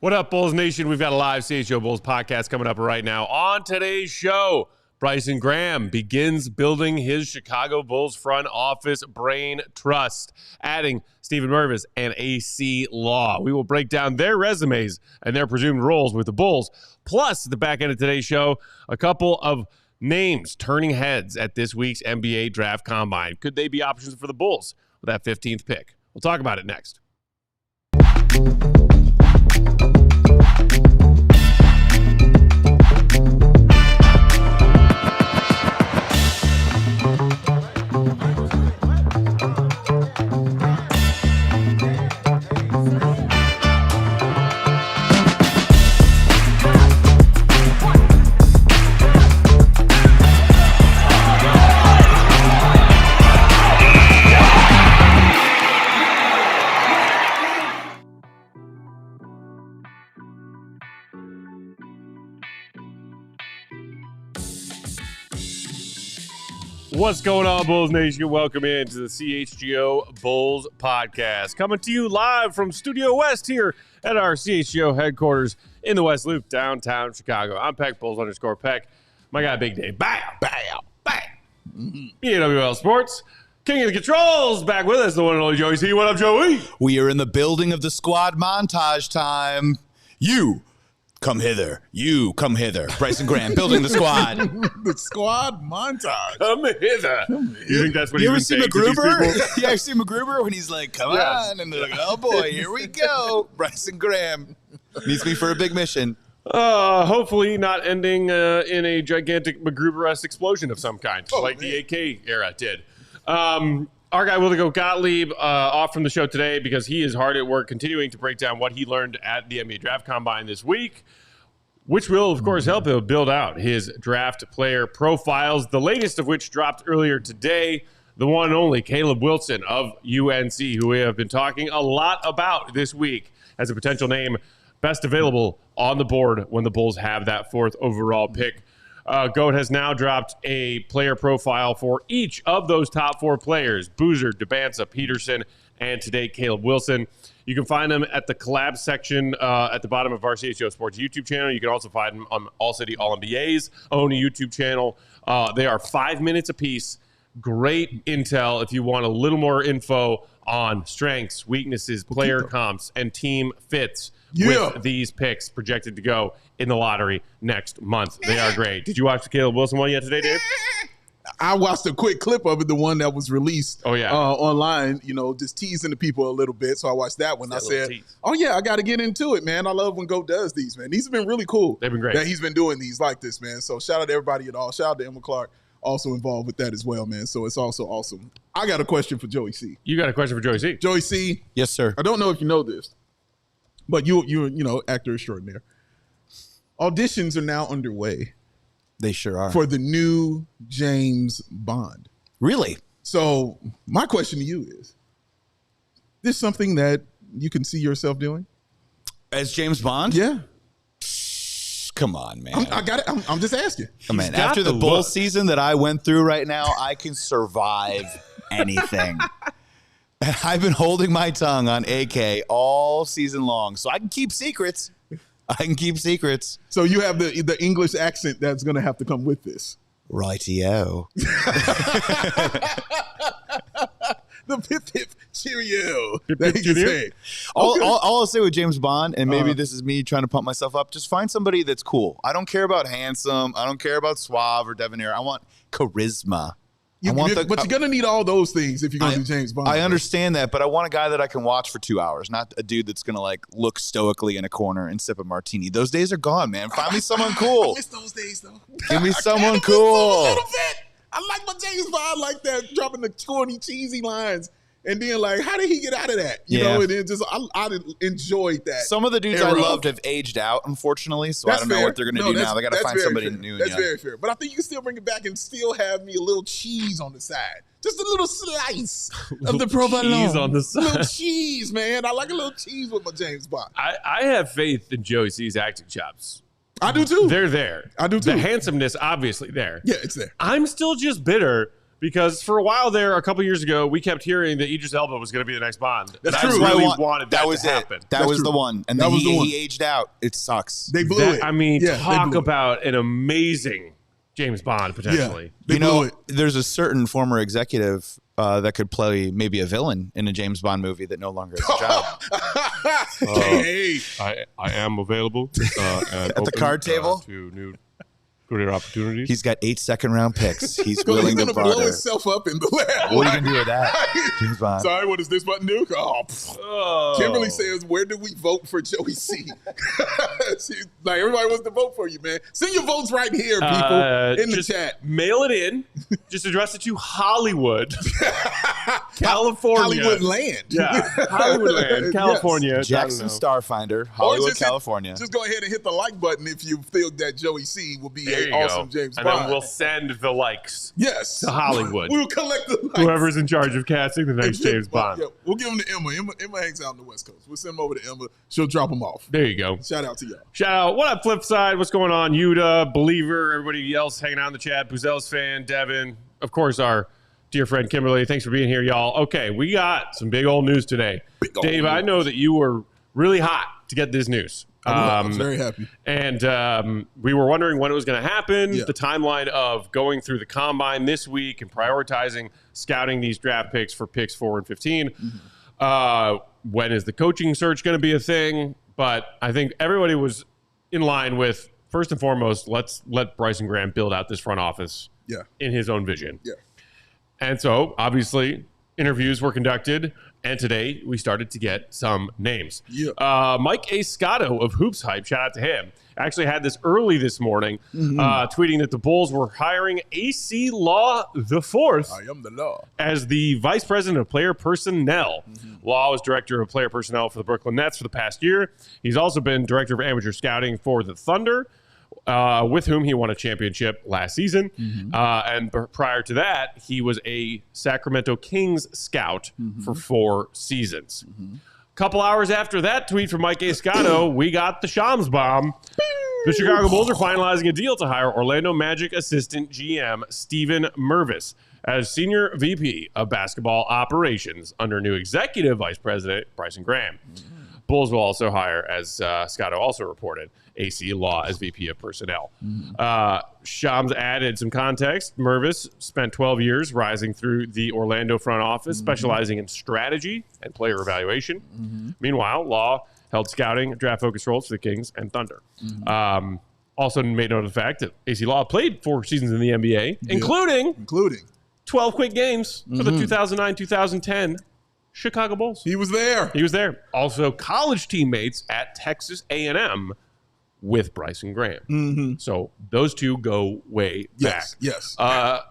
What up, Bulls Nation? We've got a live CHGO Bulls podcast coming up right now. On today's show, Bryson Graham begins building his Chicago Bulls front office brain trust, adding Stephen Mervis and Acie Law. We will break down their resumes and their presumed roles with the Bulls. Plus, at the back end of today's show, a couple of names turning heads at this week's NBA Draft Combine. Could they be options for the Bulls with that 15th pick? We'll talk about it next. What's going on, Bulls Nation? Welcome into the CHGO Bulls podcast. Coming to you live from Studio West here at our CHGO headquarters in the West Loop, downtown Chicago. I'm Peck, Bulls_Peck. My guy, Big Dave. Bow, bow, bow. EWL Sports. King of the Controls, back with us, the one and only Joey C. What up, Joey? We are in the building of the squad montage time. You come hither. You come hither. Bryson Graham, building the squad. The squad montage. Come hither. You think that's what You he's ever been see saying to these MacGruber? people? You ever see MacGruber when he's like, come on? And they're like, oh boy, here we go. Bryson Graham needs me for a big mission. Hopefully not ending in a gigantic MacGruber-esque explosion of some kind, the AK era did. Our guy, Willigo Gottlieb, off from the show today because he is hard at work continuing to break down what he learned at the NBA Draft Combine this week, which will, of course, help him build out his draft player profiles, the latest of which dropped earlier today. The one and only Caleb Wilson of UNC, who we have been talking a lot about this week as a potential name best available on the board when the Bulls have that 4th overall pick. GOAT has now dropped a player profile for each of those top 4 players: Boozer, Debanza, Peterson, and today Caleb Wilson. You can find them at the collab section at the bottom of our CHGO Sports YouTube channel. You can also find them on All City All NBA's own YouTube channel. They are 5 minutes apiece. Great intel if you want a little more info on strengths, weaknesses, player comps, and team fits with these picks projected to go in the lottery next month. They are great. Did you watch the Caleb Wilson one yet today, Dave? I watched a quick clip of it, the one that was released online, just teasing the people a little bit. So I watched that one. I said, oh, yeah, I got to get into it, man. I love when GOAT does these, man. These have been really cool. They've been great. That he's been doing these like this, man. So shout out to everybody at all. Shout out to Emma Clark, also involved with that as well, man. So it's also awesome. I got a question for Joey C. You got a question for Joey C. Joey C. Yes, sir. I don't know if you know this, but you actor extraordinaire. Auditions are now underway. They sure are. For the new James Bond. Really? So my question to you is this something that you can see yourself doing? As James Bond? Yeah. Come on, man. I got it. I'm just asking. Man, after the bull season that I went through right now, I can survive anything. And I've been holding my tongue on AK all season long, so I can keep secrets. So you have the English accent that's going to have to come with this. Rightio. The pip cheerio. That he can say. All I'll say with James Bond, and maybe this is me trying to pump myself up, just find somebody that's cool. I don't care about handsome. I don't care about suave or debonair. I want charisma. But you're going to need all those things if you're going to do James Bond. I understand that, but I want a guy that I can watch for 2 hours, not a dude that's going to look stoically in a corner and sip a martini. Those days are gone, man. Find me someone cool. I miss those days, though. Give me someone cool. I like my James Bond like that, dropping the corny, cheesy lines. And then, how did he get out of that? You know, and then I enjoyed that. Some of the dudes I loved have aged out, unfortunately, so I don't know what they're going to do now. They got to find somebody new. That's very fair. But I think you can still bring it back and still have me a little cheese on the side. Just a little slice of the provolone. Cheese on the side. A little cheese, man. I like a little cheese with my James Bond. I have faith in Joey C's acting chops. I do, too. They're there. I do, too. The handsomeness, obviously, there. Yeah, it's there. I'm still just bitter because for a while there, a couple years ago, we kept hearing that Idris Elba was going to be the next Bond. That's true. I really wanted that was to happen. That was the one. And then he aged out. It sucks. They blew it. I mean, talk about an amazing James Bond, potentially. Yeah, there's a certain former executive that could play maybe a villain in a James Bond movie that no longer has a job. I am available at the card table to new career opportunities. He's got 8 second-round picks. He's willing to barter. blow himself up in the lab. What are you going to do with that, James Bond? Sorry, what does this button do? Kimberly says, where do we vote for Joey C? She's like, everybody wants to vote for you, man. Send your votes right here, people, in the chat. Mail it in. Just address it to Hollywood, California. Hollywood land. Yeah, Hollywood land, California. Yes. Jackson Starfinder, Hollywood, California. Just go ahead and hit the like button if you feel that Joey C will be an awesome James Bond. And then we'll send the likes to Hollywood. We'll collect the likes. Whoever's in charge of casting the next James Bond. Yeah, we'll give them to Emma. Emma hangs out on the West Coast. We'll send them over to Emma. She'll drop them off. There you go. Shout out to y'all. Shout out. What up, Flip Side? What's going on? Yuta, Believer, everybody else hanging out in the chat. Buzell's fan, Devin. Of course, our dear friend Kimberly. Thanks for being here, y'all. Okay, we got some big old news today. Dave, I know that you were really hot to get this news. I'm very happy. And we were wondering when it was going to happen, the timeline of going through the combine this week and prioritizing scouting these draft picks for picks 4 and 15. When is the coaching search going to be a thing? But I think everybody was in line with, first and foremost, let's let Bryson Graham build out this front office in his own vision. Yeah. And so, obviously, interviews were conducted. And today, we started to get some names. Mike Scotto of Hoops Hype, shout out to him, actually had this early this morning, tweeting that the Bulls were hiring Acie Law IV I am the law. as the Vice President of Player Personnel. Law was Director of Player Personnel for the Brooklyn Nets for the past year. He's also been Director of Amateur Scouting for the Thunder, with whom he won a championship last season. And prior to that, he was a Sacramento Kings scout for 4 seasons. Couple hours after that tweet from Mike Scotto, we got the Shams bomb. The Chicago Bulls are finalizing a deal to hire Orlando Magic assistant GM Steven Mervis as Senior VP of Basketball Operations under new Executive Vice President Bryson Graham. Bulls will also hire, as Scotto also reported, Acie Law as VP of Personnel. Shams added some context. Mervis spent 12 years rising through the Orlando front office, specializing in strategy and player evaluation. Meanwhile, Law held scouting, draft-focused roles for the Kings and Thunder. Also made note of the fact that Acie Law played 4 seasons in the NBA, including 12 quick games for the 2009-2010 Chicago Bulls. He was there. He was there. Also, college teammates at Texas A&M with Bryson Graham. So those two go way back. Yes.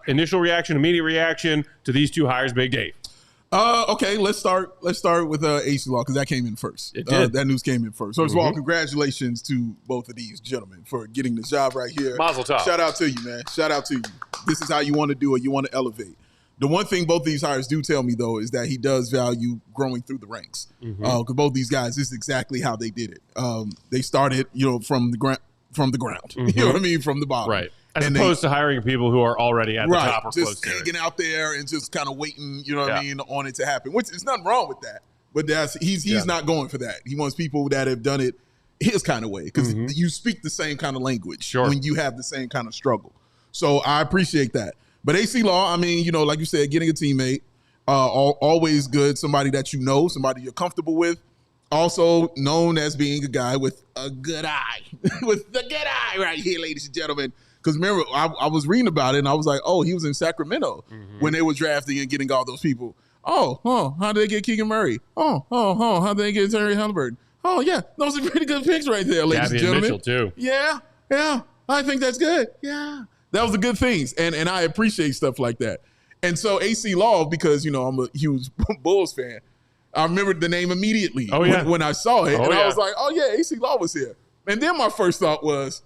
Initial reaction, immediate reaction to these 2 hires, Big Dave. Okay, let's start with Acie Law because that came in first. It did. That news came in first. So, first of all, congratulations to both of these gentlemen for getting the job right here. Mazel tov. Shout out to you, man. Shout out to you. This is how you want to do it. You want to elevate. The one thing both these hires do tell me, though, is that he does value growing through the ranks. Because both these guys, this is exactly how they did it. They started, from the ground. You know what I mean? From the bottom. Right. As opposed to hiring people who are already at the top or close to it. Just hanging out there and just kind of waiting, what I mean, on it to happen. Which is nothing wrong with that. But he's not going for that. He wants people that have done it his kind of way. Because you speak the same kind of language when you have the same kind of struggle. So I appreciate that. But Acie Law, I mean, like you said, getting a teammate, always good. Somebody that you know, somebody you're comfortable with. Also known as being a guy with a good eye. With the good eye right here, ladies and gentlemen. Because remember, I was reading about it, and I was like, oh, he was in Sacramento when they were drafting and getting all those people. How did they get Keegan Murray? How did they get Terry Halliburton? Oh, yeah, those are pretty good picks right there, ladies and gentlemen. Mitchell, too. Yeah, I think that's good. Yeah. That was the good things, and I appreciate stuff like that. And so Acie Law, because, I'm a huge Bulls fan, I remembered the name immediately when I saw it. I was like, oh, yeah, Acie Law was here. And then my first thought was,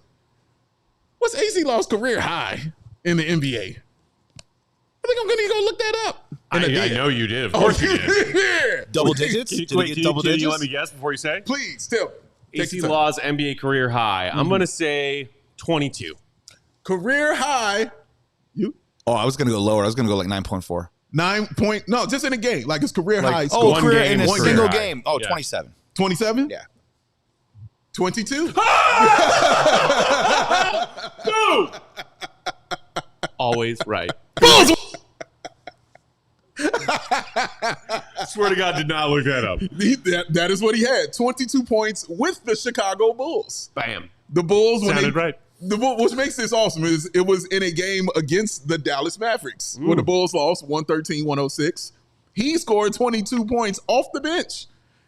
what's Acie Law's career high in the NBA? I think I'm going to go look that up. I know you did. Of course you did. Double digits? Did he get double digits? Can you let me guess before you say? Please, tell me. Acie Law's NBA career high. I'm going to say 22. Career high. Oh, I was going to go lower. I was going to go like 9.4. No, just in a game. Like his career high. Oh, career in a single high. game. Oh, yeah. 27. 27? Yeah. 22? Boom! Always right. Swear to God, did not look that up. That is what he had. 22 points with the Chicago Bulls. Bam. The Bulls, sounded right. What makes this awesome is it was in a game against the Dallas Mavericks where the Bulls lost 113-106. He scored 22 points off the bench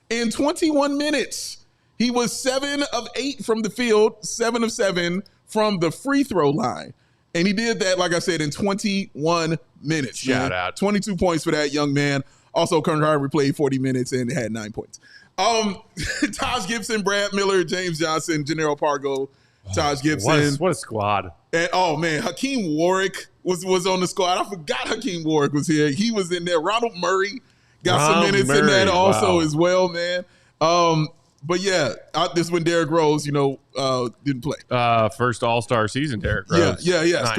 in 21 minutes. He was 7 of 8 from the field, 7 of 7 from the free throw line. And he did that, like I said, in 21 minutes. Shout out. 22 points for that young man. Also, Carr played 40 minutes and had 9 points. Taj Gibson, Brad Miller, James Johnson, Jannero Pargo, Taj Gibson. What a squad. And, oh, man, Hakeem Warwick was on the squad. I forgot Hakeem Warwick was here. He was in there. Ronald Murray got some minutes in that also as well, man. But, yeah, this when Derrick Rose, didn't play. First All-Star season, Derrick Rose. Yeah,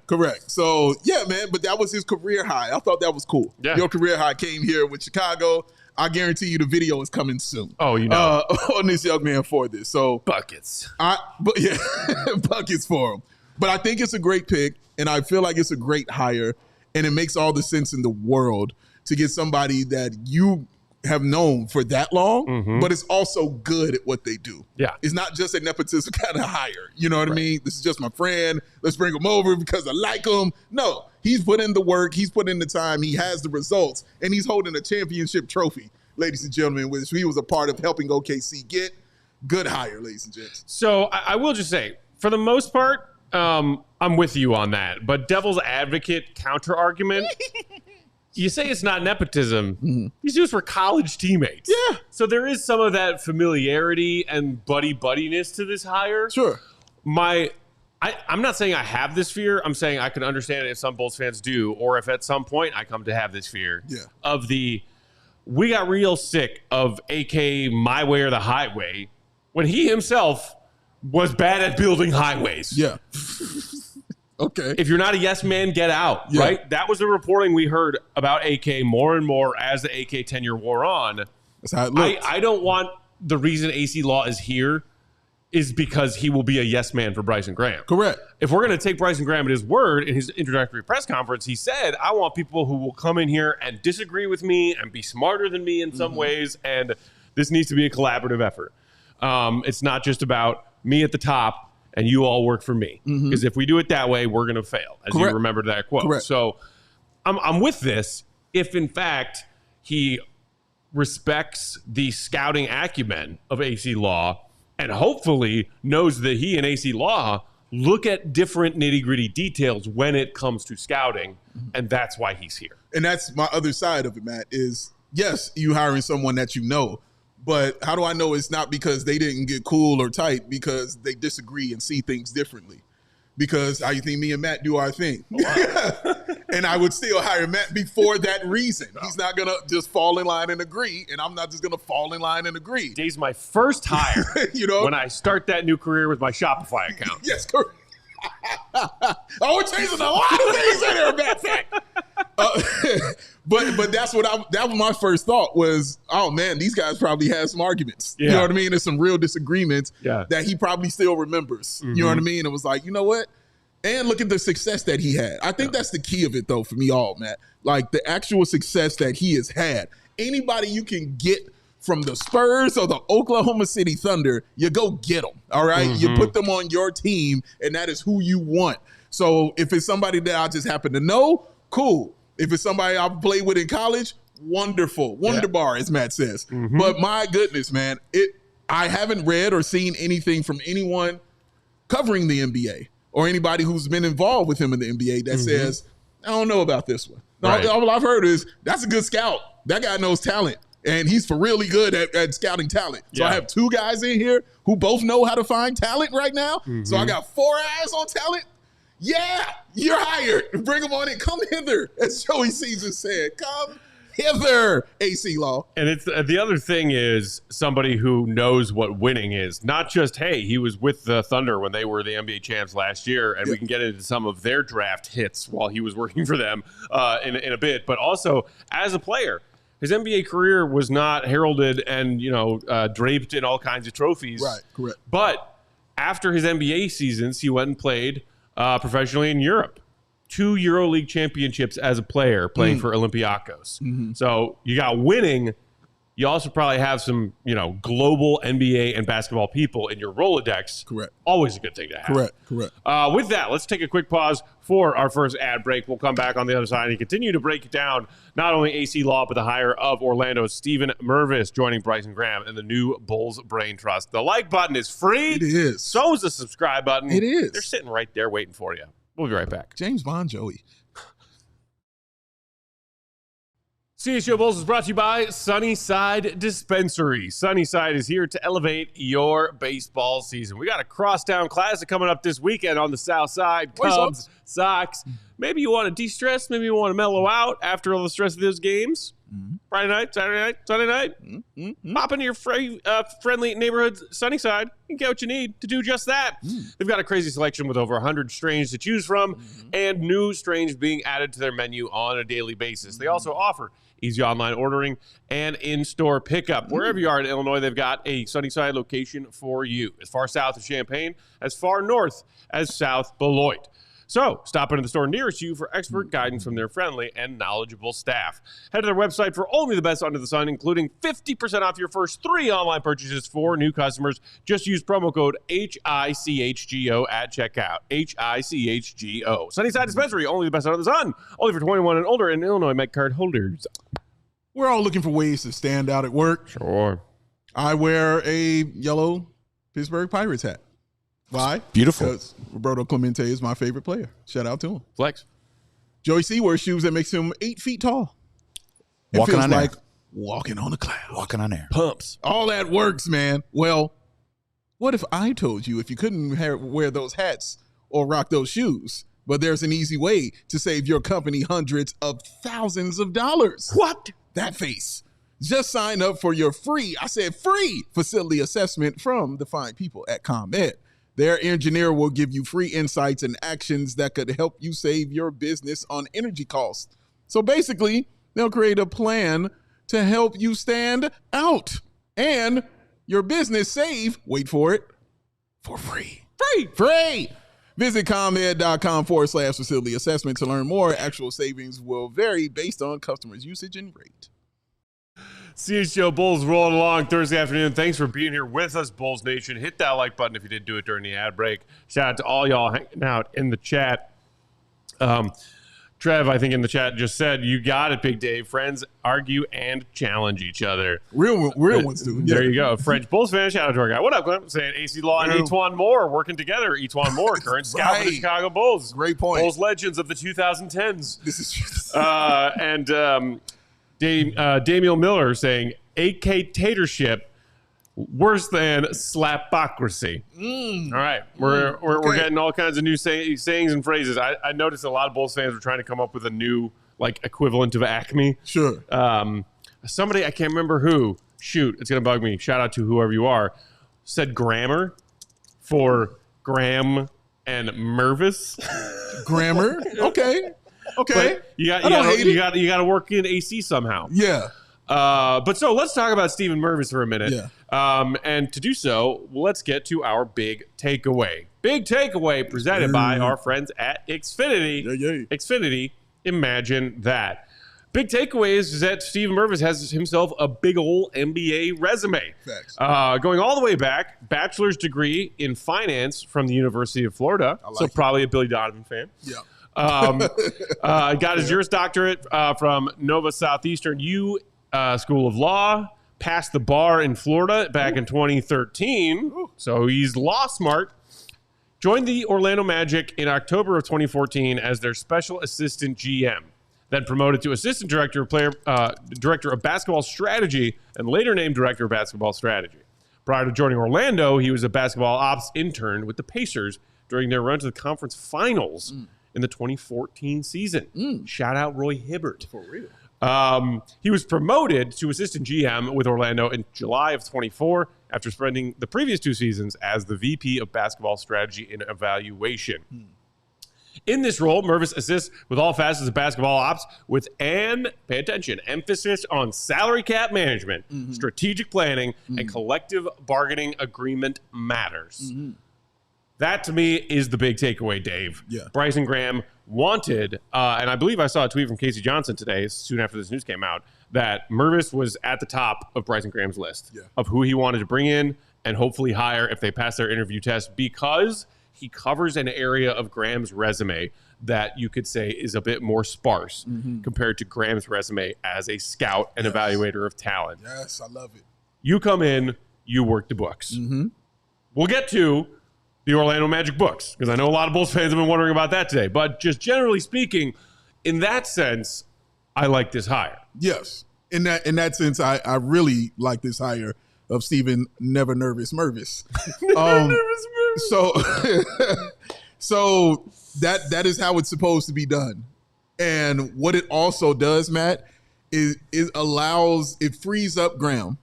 correct. So, yeah, man, but that was his career high. I thought that was cool. Yeah. Your career high came here with Chicago. I guarantee you the video is coming soon. Oh, on this young man for this. So buckets. Buckets for him. But I think it's a great pick, and I feel like it's a great hire, and it makes all the sense in the world to get somebody that you have known for that long, but it's also good at what they do. Yeah. It's not just a nepotism kind of hire. You know what I mean? This is just my friend. Let's bring him over because I like him. No, he's put in the work. He's put in the time. He has the results, and he's holding a championship trophy, ladies and gentlemen, which he was a part of helping OKC get. Good hire, ladies and gents. So I will just say, for the most part, I'm with you on that. But devil's advocate counter argument. You say it's not nepotism. These dudes were college teammates. Yeah. So there is some of that familiarity and buddy-buddiness to this hire. Sure. I'm not saying I have this fear. I'm saying I can understand it if some Bulls fans do, or if at some point I come to have this fear of we got real sick of AK my way or the highway when he himself was bad at building highways. Yeah. Okay. If you're not a yes man, get out, right? That was the reporting we heard about AK more and more as the AK tenure wore on. That's how it looked. I don't want the reason Acie Law is here is because he will be a yes man for Bryson Graham. Correct. If we're going to take Bryson Graham at his word in his introductory press conference, he said, I want people who will come in here and disagree with me and be smarter than me in some ways, and this needs to be a collaborative effort. It's not just about me at the top and you all work for me. Because if we do it that way, we're going to fail, as you remember that quote. Correct. So I'm with this if, in fact, he respects the scouting acumen of Acie Law and hopefully knows that he and Acie Law look at different nitty-gritty details when it comes to scouting, and that's why he's here. And that's my other side of it, Matt, is, yes, you hiring someone that you know, but how do I know it's not because they didn't get cool or tight, because they disagree and see things differently? Because how you think me and Matt do our thing. And I would still hire Matt before that reason. He's not going to just fall in line and agree, and I'm not just going to fall in line and agree. Dave's my first hire when I start that new career with my Shopify account. Yes, correct. We're changing a lot of things in there, Matt. But that was my first thought was, oh man, these guys probably had some arguments. You know what I mean? There's some real disagreements that he probably still remembers. You know what I mean? It was like, you know what? And look at the success that he had. I think that's the key of it though for me all, Matt. Like the actual success that he has had. Anybody you can get from the Spurs or the Oklahoma City Thunder, you go get them, all right? You put them on your team, and that is who you want. So if it's somebody that I just happen to know, cool. If it's somebody I played with in college, wonderful. Wonderbar, as Matt says. But my goodness, man, I haven't read or seen anything from anyone covering the NBA or anybody who's been involved with him in the NBA that says, I don't know about this one. All I've heard is, that's a good scout. That guy knows talent. And he's for really good at scouting talent. So I have two guys in here who both know how to find talent right now. So I got 4 eyes on talent. Yeah, you're hired. Bring them on in. Come hither, as Joey Caesar said. Come hither, Acie Law. And it's the other thing is somebody who knows what winning is. Not just, hey, he was with the Thunder when they were the NBA champs last year, and we can get into some of their draft hits while he was working for them in a bit, but also as a player. His NBA career was not heralded and, draped in all kinds of trophies. Right, correct. But after his NBA seasons, he went and played professionally in Europe. 2 EuroLeague championships as a player playing for Olympiacos. Mm-hmm. So you got winning. You also probably have some, global NBA and basketball people in your Rolodex. Correct. Always a good thing to have. Correct. With that, let's take a quick pause for our first ad break. We'll come back on the other side and continue to break down not only Acie Law, but the hire of Orlando's Stephen Mervis joining Bryson Graham and the new Bulls Brain Trust. The like button is free. It is. So is the subscribe button. It is. They're sitting right there waiting for you. We'll be right back. James Bond Joey. CHGO Bulls is brought to you by Sunnyside Dispensary. Sunnyside is here to elevate your baseball season. We got a Crosstown Classic coming up this weekend on the South Side. Cubs, Sox. Maybe you want to de-stress. Maybe you want to mellow out after all the stress of those games. Mm-hmm. Friday night, Saturday night, Sunday night. Mm-hmm. Pop into your friendly neighborhood Sunnyside and get what you need to do just that. They've got a crazy selection with over 100 strains to choose from and new strains being added to their menu on a daily basis. They also offer easy online ordering and in-store pickup. Wherever you are in Illinois, they've got a Sunnyside location for you. As far south as Champaign, as far north as South Beloit. So stop into the store nearest you for expert guidance from their friendly and knowledgeable staff. Head to their website for only the best under the sun, including 50% off your first 3 online purchases for new customers. Just use promo code HICHGO at checkout. HICHGO. Sunnyside Dispensary, only the best under the sun. Only for 21 and older and Illinois Med card holders. We're all looking for ways to stand out at work. Sure. I wear a yellow Pittsburgh Pirates hat. Why? Beautiful. Because Roberto Clemente is my favorite player. Shout out to him. Flex. Joey C wears shoes that makes him 8 feet tall. It walking feels on like air. Walking on a cloud. Walking on air. Pumps. All that works, man. Well, what if I told you if you couldn't wear those hats or rock those shoes, but there's an easy way to save your company hundreds of thousands of dollars? What? That face. Just sign up for your free facility assessment from the fine people at ComEd. Their engineer will give you free insights and actions that could help you save your business on energy costs. So basically, they'll create a plan to help you stand out and your business save, wait for it, for free. Free! Visit ComEd.com/facility assessment to learn more. Actual savings will vary based on customers' usage and rate. CHGO Bulls rolling along Thursday afternoon. Thanks for being here with us, Bulls Nation. Hit that like button if you did do it during the ad break. Shout out to all y'all hanging out in the chat. Trev, I think in the chat just said, you got it, Big Dave. Friends argue and challenge each other. Real ones do. There you go. French Bulls fan, shout out to our guy. What up, Glenn? Saying Acie Law and Etuan Moore working together. Etuan Moore, current scout for the Chicago Bulls. Great point. Bulls legends of the 2010s. This is Damiel Miller saying, AK tatership worse than slapocracy. All right. We're getting all kinds of new sayings and phrases. I noticed a lot of Bulls fans were trying to come up with a new equivalent of Acme. Sure. Somebody, I can't remember who, shoot, it's going to bug me. Shout out to whoever you are, said grammar for Graham and Mervis. Grammar? Okay. But you got to work in AC somehow. Yeah. But so let's talk about Stephen Mervis for a minute. Yeah. And to do so, let's get to our big takeaway. Big takeaway presented by our friends at Xfinity. Xfinity, imagine that. Big takeaway is that Stephen Mervis has himself a big old NBA resume. Facts. Going all the way back, bachelor's degree in finance from the University of Florida. So probably a Billy Donovan fan. Yeah. Got his Juris Doctorate from Nova Southeastern School of Law. Passed the bar in Florida back in 2013. So he's law smart. Joined the Orlando Magic in October of 2014 as their special assistant GM. Then promoted to assistant director of basketball strategy and later named director of basketball strategy. Prior to joining Orlando, he was a basketball ops intern with the Pacers during their run to the conference finals in the 2014 season. Shout out Roy Hibbert. For real. He was promoted to assistant GM with Orlando in July of 24 after spending the previous 2 seasons as the VP of basketball strategy and evaluation. In this role, Mervis assists with all facets of basketball ops with pay attention, emphasis on salary cap management, strategic planning, and collective bargaining agreement matters. That, to me, is the big takeaway, Dave. Yeah. Bryson Graham wanted, and I believe I saw a tweet from Acie Johnson today, soon after this news came out, that Mervis was at the top of Bryson Graham's list of who he wanted to bring in and hopefully hire if they pass their interview test, because he covers an area of Graham's resume that you could say is a bit more sparse compared to Graham's resume as a scout and evaluator of talent. Yes, I love it. You come in, you work the books. We'll get to the Orlando Magic books, because I know a lot of Bulls fans have been wondering about that today. But just generally speaking, in that sense, I like this hire. Yes. In that sense, I really like this hire of Stephen Never Nervous Mervis. So that is how it's supposed to be done. And what it also does, Matt, is it frees up Graham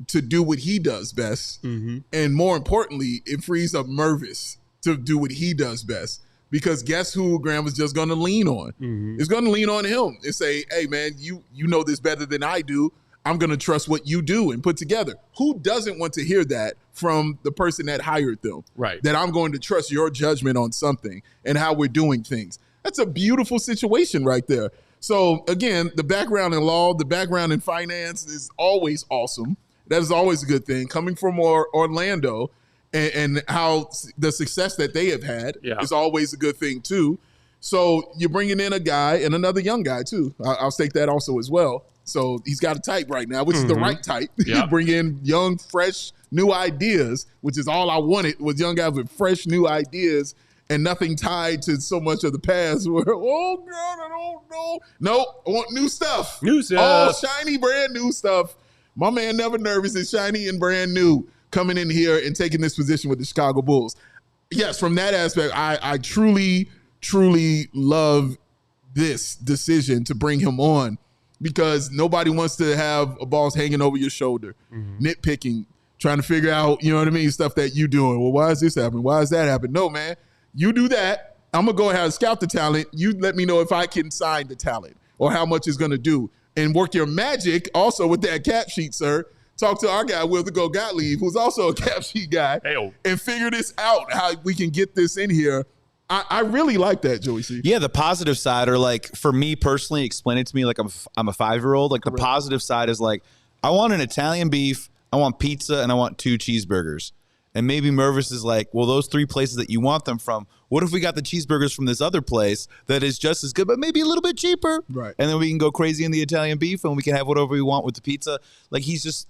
to do what he does best. And more importantly, it frees up Mervis to do what he does best. Because guess who Graham is just going to lean on? It's going to lean on him and say, hey, man, you know this better than I do. I'm going to trust what you do and put together. Who doesn't want to hear that from the person that hired them? Right. That I'm going to trust your judgment on something and how we're doing things. That's a beautiful situation right there. So, again, the background in law, the background in finance is always awesome. That is always a good thing. Coming from Orlando and how the success that they have had is always a good thing, too. So you're bringing in a guy and another young guy, too. I'll take that also as well. So he's got a type right now, which is the right type. You bring in young, fresh, new ideas, which is all I wanted, was young guys with fresh, new ideas and nothing tied to so much of the past where, oh, God, I don't know. No, I want new stuff. New stuff. All shiny, brand new stuff. My man Never Nervous is shiny and brand new coming in here and taking this position with the Chicago Bulls. Yes, from that aspect, I truly, truly love this decision to bring him on, because nobody wants to have a boss hanging over your shoulder, nitpicking, trying to figure out, you know what I mean, stuff that you doing. Well, why is this happening? Why is that happening? No, man, you do that. I'm going to go ahead and scout the talent. You let me know if I can sign the talent or how much it's going to do. And work your magic also with that cap sheet, sir. Talk to our guy, Will the Go Gottlieb, who's also a cap sheet guy, and figure this out, how we can get this in here. I really like that, Joey C. Yeah, the positive side, or like for me personally, explain it to me like I'm a 5-year-old. Like the positive side is like, I want an Italian beef, I want pizza, and I want 2 cheeseburgers. And maybe Mervis is like, well, those 3 places that you want them from, what if we got the cheeseburgers from this other place that is just as good, but maybe a little bit cheaper? Right. And then we can go crazy in the Italian beef and we can have whatever we want with the pizza. Like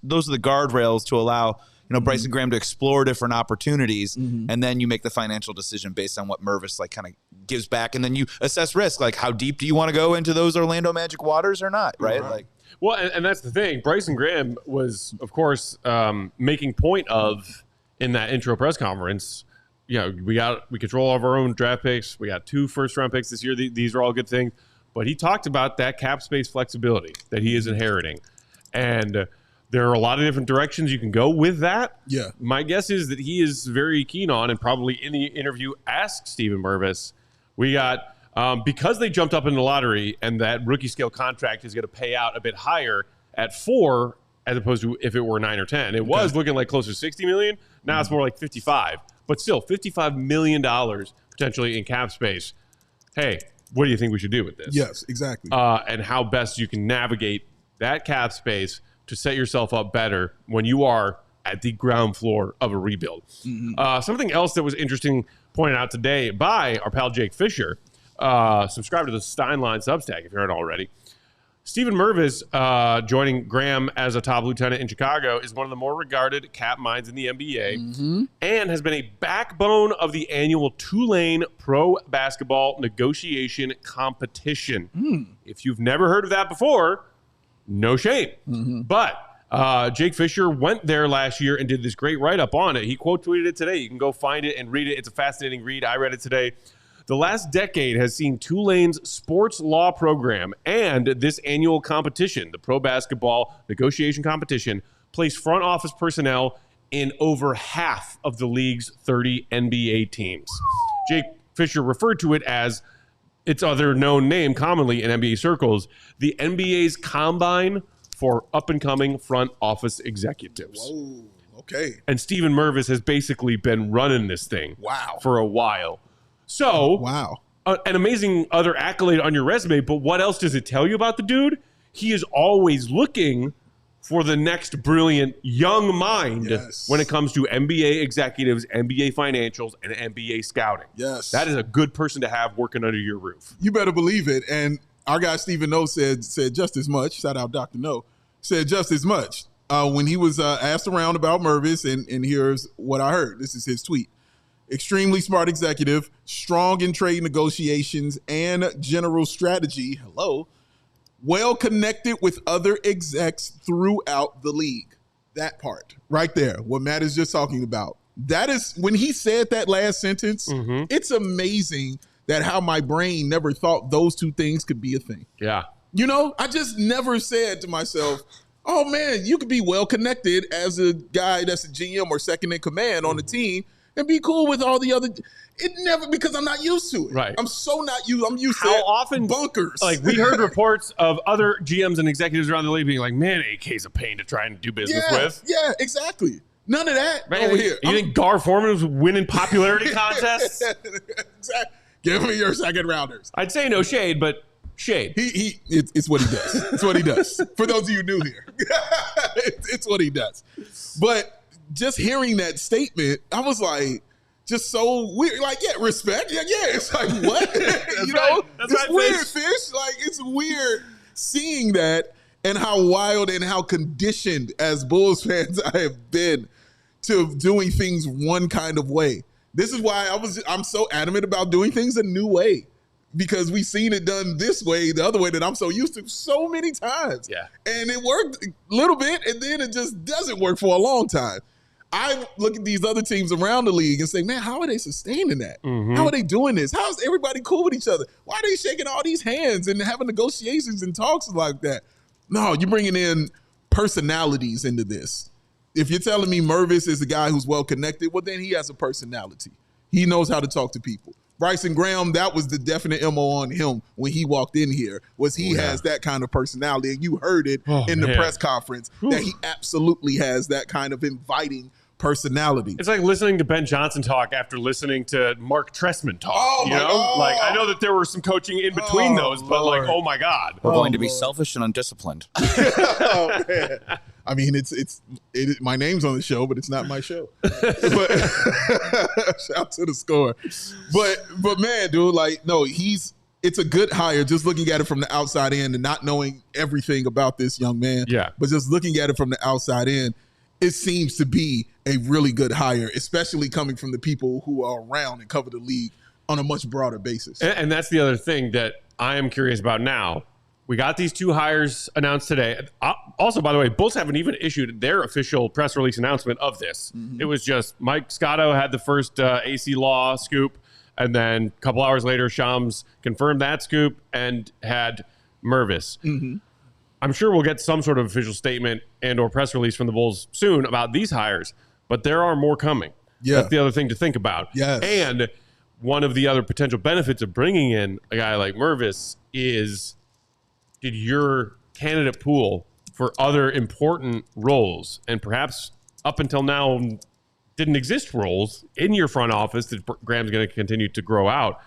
those are the guardrails to allow, Bryson Graham to explore different opportunities. And then you make the financial decision based on what Mervis like kind of gives back. And then you assess risk. Like, how deep do you want to go into those Orlando Magic waters or not? Right. Like, well, and that's the thing. Bryson Graham was, of course, making point of, in that intro press conference, we control all of our own draft picks. We got 2 first-round picks this year. These are all good things. But he talked about that cap space flexibility that he is inheriting. And there are a lot of different directions you can go with that. Yeah. My guess is that he is very keen on, and probably in the interview asked Stephen Mervis, we got, because they jumped up in the lottery and that rookie scale contract is going to pay out a bit higher at 4 as opposed to if it were 9 or 10. It was looking like closer to $60 million. Now it's more like 55. But still, $55 million potentially in cap space. Hey, what do you think we should do with this? Yes, exactly. And how best you can navigate that cap space to set yourself up better when you are at the ground floor of a rebuild. Something else that was interesting pointed out today by our pal Jake Fisher. Subscribe to the Steinline Substack if you aren't already. Stephen Mervis, joining Graham as a top lieutenant in Chicago, is one of the more regarded cap minds in the NBA and has been a backbone of the annual Tulane Pro Basketball Negotiation Competition. If you've never heard of that before, no shame. But Jake Fisher went there last year and did this great write-up on it. He quote tweeted it today. You can go find it and read it. It's a fascinating read. I read it today. The last decade has seen Tulane's sports law program and this annual competition, the pro basketball negotiation competition, place front office personnel in over half of the league's 30 NBA teams. Jake Fisher referred to it as its other known name commonly in NBA circles, the NBA's combine for up-and-coming front office executives. Whoa, okay. And Stephen Mervis has basically been running this thing for a while. So, an amazing other accolade on your resume, but what else does it tell you about the dude? He is always looking for the next brilliant young mind when it comes to NBA executives, NBA financials, and NBA scouting. Yes. That is a good person to have working under your roof. You better believe it. And our guy Stephen No said just as much. Shout out Dr. No. Said just as much when he was asked around about Mervis, and here's what I heard. This is his tweet. Extremely smart executive, strong in trade negotiations and general strategy. Hello. Well connected with other execs throughout the league. That part right there, what Matt is just talking about. That is, when he said that last sentence, it's amazing that how my brain never thought those two things could be a thing. Yeah. You know, I just never said to myself, oh man, you could be well connected as a guy that's a GM or second in command on the team and be cool with all the other. It never, because I'm not used to it. Right. I'm so not used. I'm used to how often bunkers. Like, we heard reports of other GMs and executives around the league being like, man, AK's a pain to try and do business with. Yeah, exactly. None of that over here. You think Gar Forman was winning popularity contests? Exactly. Give me your second rounders. I'd say no shade, but shade. It's what he does. It's what he does. For those of you new here, it's what he does. But just hearing that statement, I was like, just so weird. Like, yeah, respect. Yeah. It's like, what? You know, That's it's right, weird, Fish. Fish. Like, it's weird seeing that and how wild and how conditioned as Bulls fans I have been to doing things one kind of way. This is why I'm so adamant about doing things a new way, because we've seen it done this way, the other way that I'm so used to so many times. Yeah. And it worked a little bit, and then it just doesn't work for a long time. I look at these other teams around the league and say, man, how are they sustaining that? How are they doing this? How is everybody cool with each other? Why are they shaking all these hands and having negotiations and talks like that? No, you're bringing in personalities into this. If you're telling me Mervis is a guy who's well-connected, well, then he has a personality. He knows how to talk to people. Bryson Graham, that was the definite MO on him when he walked in here, was he has that kind of personality. And you heard it in the press conference that he absolutely has that kind of inviting personality. It's like listening to Ben Johnson talk after listening to Mark Trestman talk. Oh, you know? God. Like, I know that there were some coaching in between those, but like, oh my God. We're going to be selfish and undisciplined. Oh, man. I mean, my name's on the show, but it's not my show. But shout to the score. But man, dude, like, no, it's a good hire just looking at it from the outside in and not knowing everything about this young man. Yeah. But just looking at it from the outside in, it seems to be a really good hire, especially coming from the people who are around and cover the league on a much broader basis. And that's the other thing that I am curious about now. We got these two hires announced today. Also, by the way, Bulls haven't even issued their official press release announcement of this. It was just Mike Scotto had the first Acie Law scoop, and then a couple hours later, Shams confirmed that scoop and had Mervis. I'm sure we'll get some sort of official statement and or press release from the Bulls soon about these hires, but there are more coming. Yeah. That's the other thing to think about. Yes. And one of the other potential benefits of bringing in a guy like Mervis is, did your candidate pool for other important roles, and perhaps up until now didn't exist roles in your front office that Graham's going to continue to grow out,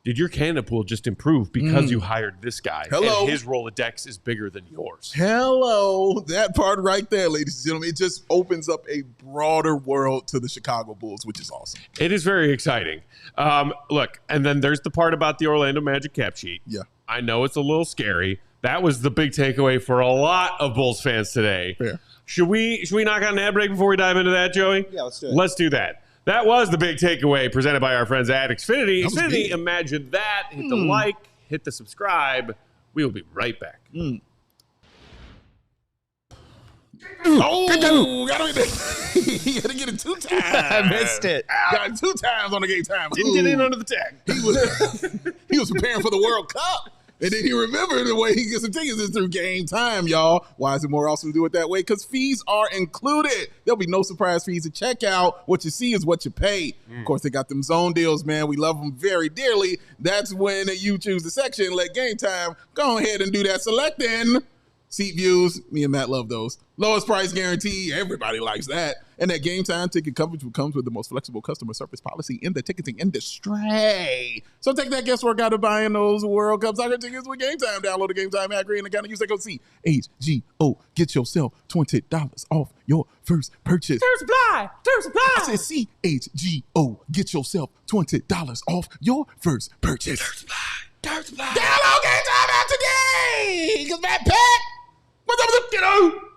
did your candidate pool just improve because you hired this guy? Hello. And his Rolodex is bigger than yours. Hello. That part right there, ladies and gentlemen, it just opens up a broader world to the Chicago Bulls, which is awesome. It is very exciting. Look, and then there's the part about the Orlando Magic cap sheet. Yeah. I know it's a little scary. That was the big takeaway for a lot of Bulls fans today. Fair. Should we knock out an ad break before we dive into that, Joey? Yeah, let's do it. Let's do that. That was the big takeaway presented by our friends at Xfinity. That was Xfinity, big. imagine that. Hit the like, hit the subscribe. We will be right back. Oh, gotta get it 2 times. I missed it. Got it 2 times on the game time. Didn't get in under the tag. He was preparing for the World Cup. And then he remembered the way he gets some tickets is through game time, y'all. Why is it more awesome to do it that way? Because fees are included. There'll be no surprise fees at checkout. What you see is what you pay. Of course, they got them zone deals, man. We love them very dearly. That's when you choose the section and let game time go ahead and do that selecting. Seat views, me and Matt love those. Lowest price guarantee, everybody likes that. And that game time ticket coverage comes with the most flexible customer service policy in the ticketing industry. So take that guesswork out of buying those World Cup soccer tickets with Game Time. Download the Game Time app, create an account, and use that code CHGO. Get yourself $20 off your first purchase. Terror supply. I said CHGO. Get yourself $20 off your first purchase. Terror supply. Download Game Time app today. Because Matt Peck. What's up, kiddo?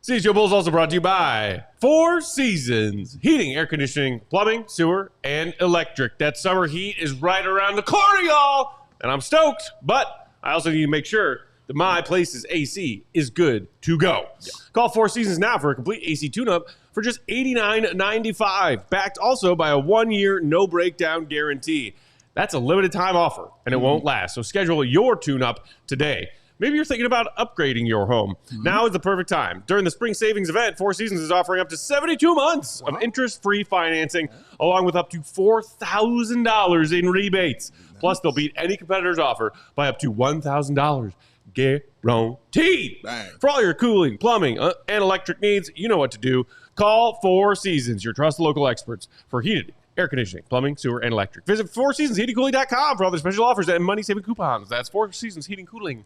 CHGO Bulls also brought to you by Four Seasons Heating, Air Conditioning, Plumbing, Sewer, and Electric. That summer heat is right around the corner, y'all. And I'm stoked, but I also need to make sure that my place's AC is good to go. Yeah. Call Four Seasons now for a complete AC tune-up for just $89.95. Backed also by a 1-year no-breakdown guarantee. That's a limited time offer, and it won't last. So schedule your tune-up today. Maybe you're thinking about upgrading your home. Now is the perfect time. During the spring savings event, Four Seasons is offering up to 72 months of interest-free financing, along with up to $4,000 in rebates. Plus, they'll beat any competitor's offer by up to $1,000 guaranteed. Bang. For all your cooling, plumbing, and electric needs, you know what to do. Call Four Seasons, your trusted local experts for heated, air conditioning, plumbing, sewer, and electric. Visit FourSeasonsHeatingCooling.com for all their special offers and money-saving coupons. That's FourSeasonsHeatingCooling.com.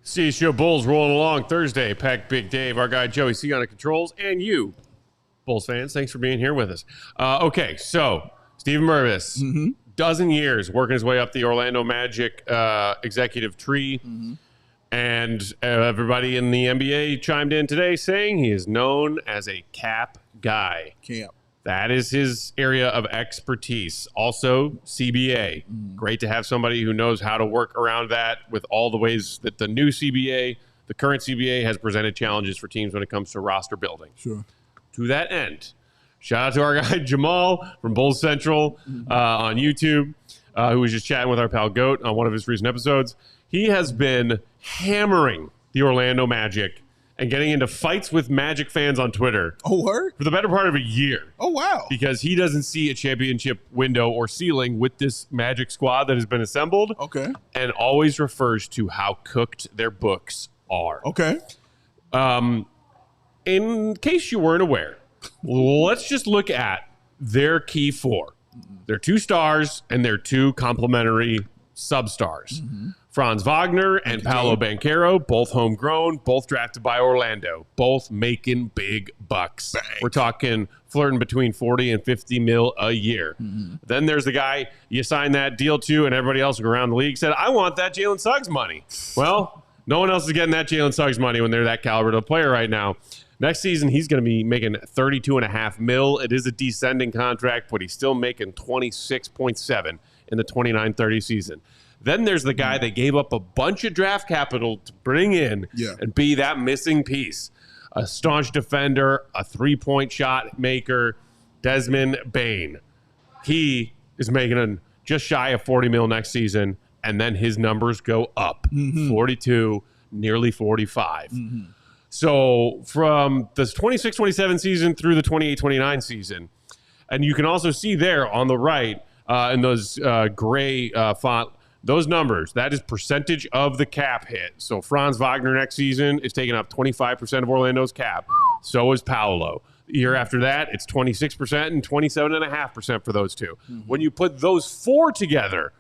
CHGO Bulls rolling along Thursday. Peck, Big Dave, our guy Joey C on the controls, and you, Bulls fans, thanks for being here with us. Okay, so Steven Mervis, dozen years working his way up the Orlando Magic executive tree, and everybody in the NBA chimed in today saying he is known as a cap guy. That is his area of expertise. Also, CBA. Great to have somebody who knows how to work around that with all the ways that the new CBA, the current CBA, has presented challenges for teams when it comes to roster building. Sure. To that end, shout out to our guy Jamal from Bulls Central on YouTube, who was just chatting with our pal Goat on one of his recent episodes. He has been hammering the Orlando Magic and getting into fights with Magic fans on Twitter. Oh, word? For the better part of a year. Oh, wow. Because he doesn't see a championship window or ceiling with this Magic squad that has been assembled. Okay. And always refers to how cooked their books are. Okay. In case you weren't aware, let's just look at their key four. Their 2 stars and their 2 complementary substars. Franz Wagner and Paolo Banchero, both homegrown, both drafted by Orlando, both making big bucks. Bang. We're talking flirting between 40 and 50 mil a year. Then there's the guy you signed that deal to, and everybody else around the league said, I want that Jalen Suggs money. Well, no one else is getting that Jalen Suggs money when they're that caliber of a player right now. Next season, he's going to be making $32.5 million. It is a descending contract, but he's still making $26.7 in the 29-30 season. Then there's the guy they gave up a bunch of draft capital to bring in and be that missing piece. A staunch defender, a 3-point shot maker, Desmond Bane. He is making just shy of $40 million next season, and then his numbers go up. 42, nearly 45. So from the 26-27 season through the 28-29 season, and you can also see there on the right in those gray font, those numbers, that is percentage of the cap hit. So Franz Wagner next season is taking up 25% of Orlando's cap. So is Paolo. The year after that, it's 26% and 27.5% for those 2. When you put those 4 together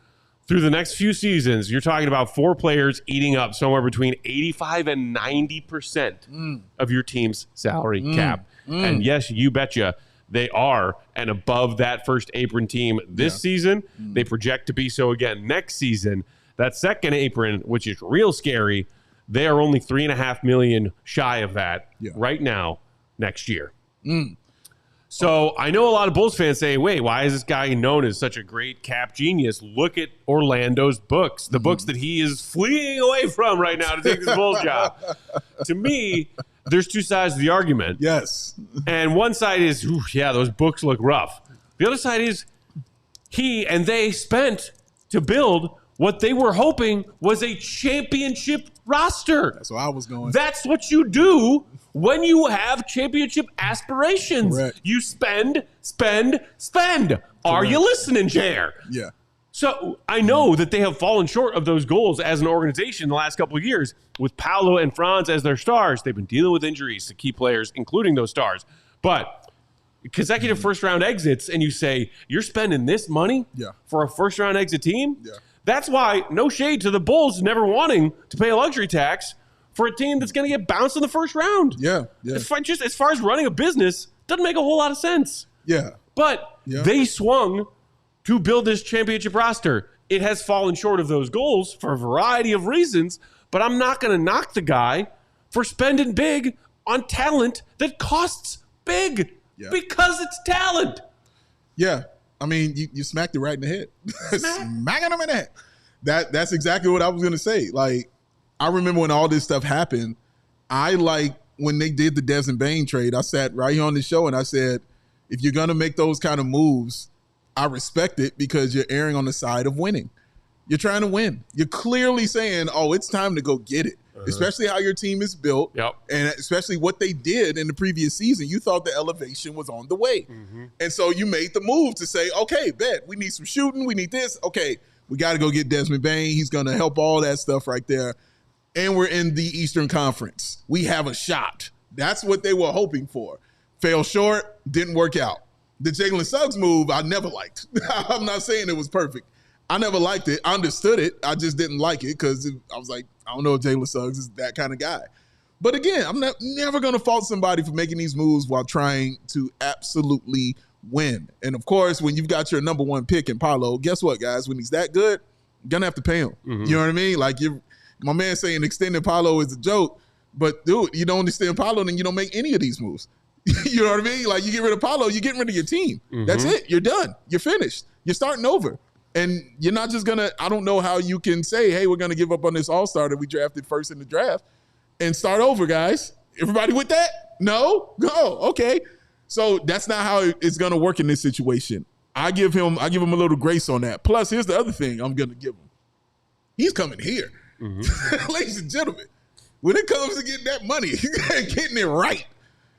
through the next few seasons, you're talking about 4 players eating up somewhere between 85 and 90% of your team's salary cap. And yes, you betcha, they are and above that first apron team this season. They project to be so again next season. That second apron, which is real scary, they are only $3.5 million shy of that right now next year. So I know a lot of Bulls fans say, wait, why is this guy known as such a great cap genius? Look at Orlando's books, the books that he is fleeing away from right now to take this Bulls job. To me, there's two sides to the argument. Yes. And one side is, yeah, those books look rough. The other side is he and they spent to build what they were hoping was a championship roster. That's where I was going. That's what you do when you have championship aspirations. Correct. You spend. Are you listening, Jer? Yeah. So I know that they have fallen short of those goals as an organization in the last couple of years with Paolo and Franz as their stars. They've been dealing with injuries to key players, including those stars. But consecutive first-round exits, and you say, you're spending this money for a first-round exit team? Yeah. That's why, no shade to the Bulls never wanting to pay a luxury tax for a team that's going to get bounced in the first round. Yeah. Yeah. As far as running a business, doesn't make a whole lot of sense. Yeah. But they swung to build this championship roster. It has fallen short of those goals for a variety of reasons, but I'm not going to knock the guy for spending big on talent that costs big because it's talent. Yeah. I mean, you smacked it right in the head. Smacking him in the head. That's exactly what I was going to say. Like, I remember when all this stuff happened, when they did the Desmond Bane trade, I sat right here on the show and I said, if you're going to make those kind of moves, I respect it because you're erring on the side of winning. You're trying to win. You're clearly saying, oh, it's time to go get it, especially how your team is built and especially what they did in the previous season. You thought the elevation was on the way. And so you made the move to say, okay, bet, we need some shooting. We need this. Okay, we got to go get Desmond Bane. He's going to help all that stuff right there. And we're in the Eastern Conference. We have a shot. That's what they were hoping for. Fell short, didn't work out. The Jalen Suggs move, I never liked. I'm not saying it was perfect. I never liked it. I understood it. I just didn't like it because I was like, I don't know if Jalen Suggs is that kind of guy. But again, I'm never going to fault somebody for making these moves while trying to absolutely win. And of course, when you've got your number one pick in Paolo, guess what, guys? When he's that good, you're going to have to pay him. You know what I mean? Like, my man saying extending Paolo is a joke, but dude, you don't extend Paolo, then you don't make any of these moves. You know what I mean? Like, you get rid of Paolo, you're getting rid of your team. That's it. You're done. You're finished. You're starting over. And you're not just going to, I don't know how you can say, hey, we're going to give up on this all-star that we drafted first in the draft and start over, guys. Everybody with that? No? Okay. So that's not how it's going to work in this situation. I give him a little grace on that. Plus, here's the other thing I'm going to give him. He's coming here. Ladies and gentlemen, when it comes to getting that money, getting it right,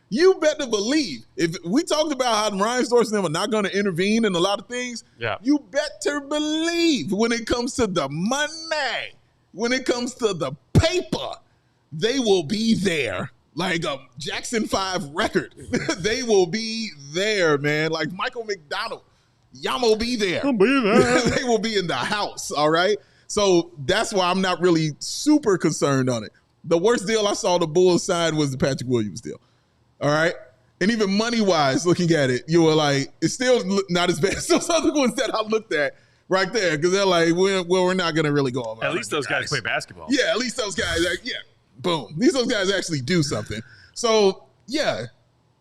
you better believe. If we talked about how Ryan Storrs and them are not going to intervene in a lot of things, you better believe when it comes to the money, when it comes to the paper, they will be there. Like a Jackson 5 record. They will be there, man. Like Michael McDonald. Y'all will be there. I'll be there. They will be in the house, all right? So that's why I'm not really super concerned on it. The worst deal I saw the Bulls sign was the Patrick Williams deal. All right. And even money-wise, looking at it, you were like, it's still not as bad as those other ones that I looked at right there. Because they're like, we're not going to really go over. At least those guys play basketball. Yeah, at least those guys, boom. At least those guys actually do something. So, yeah,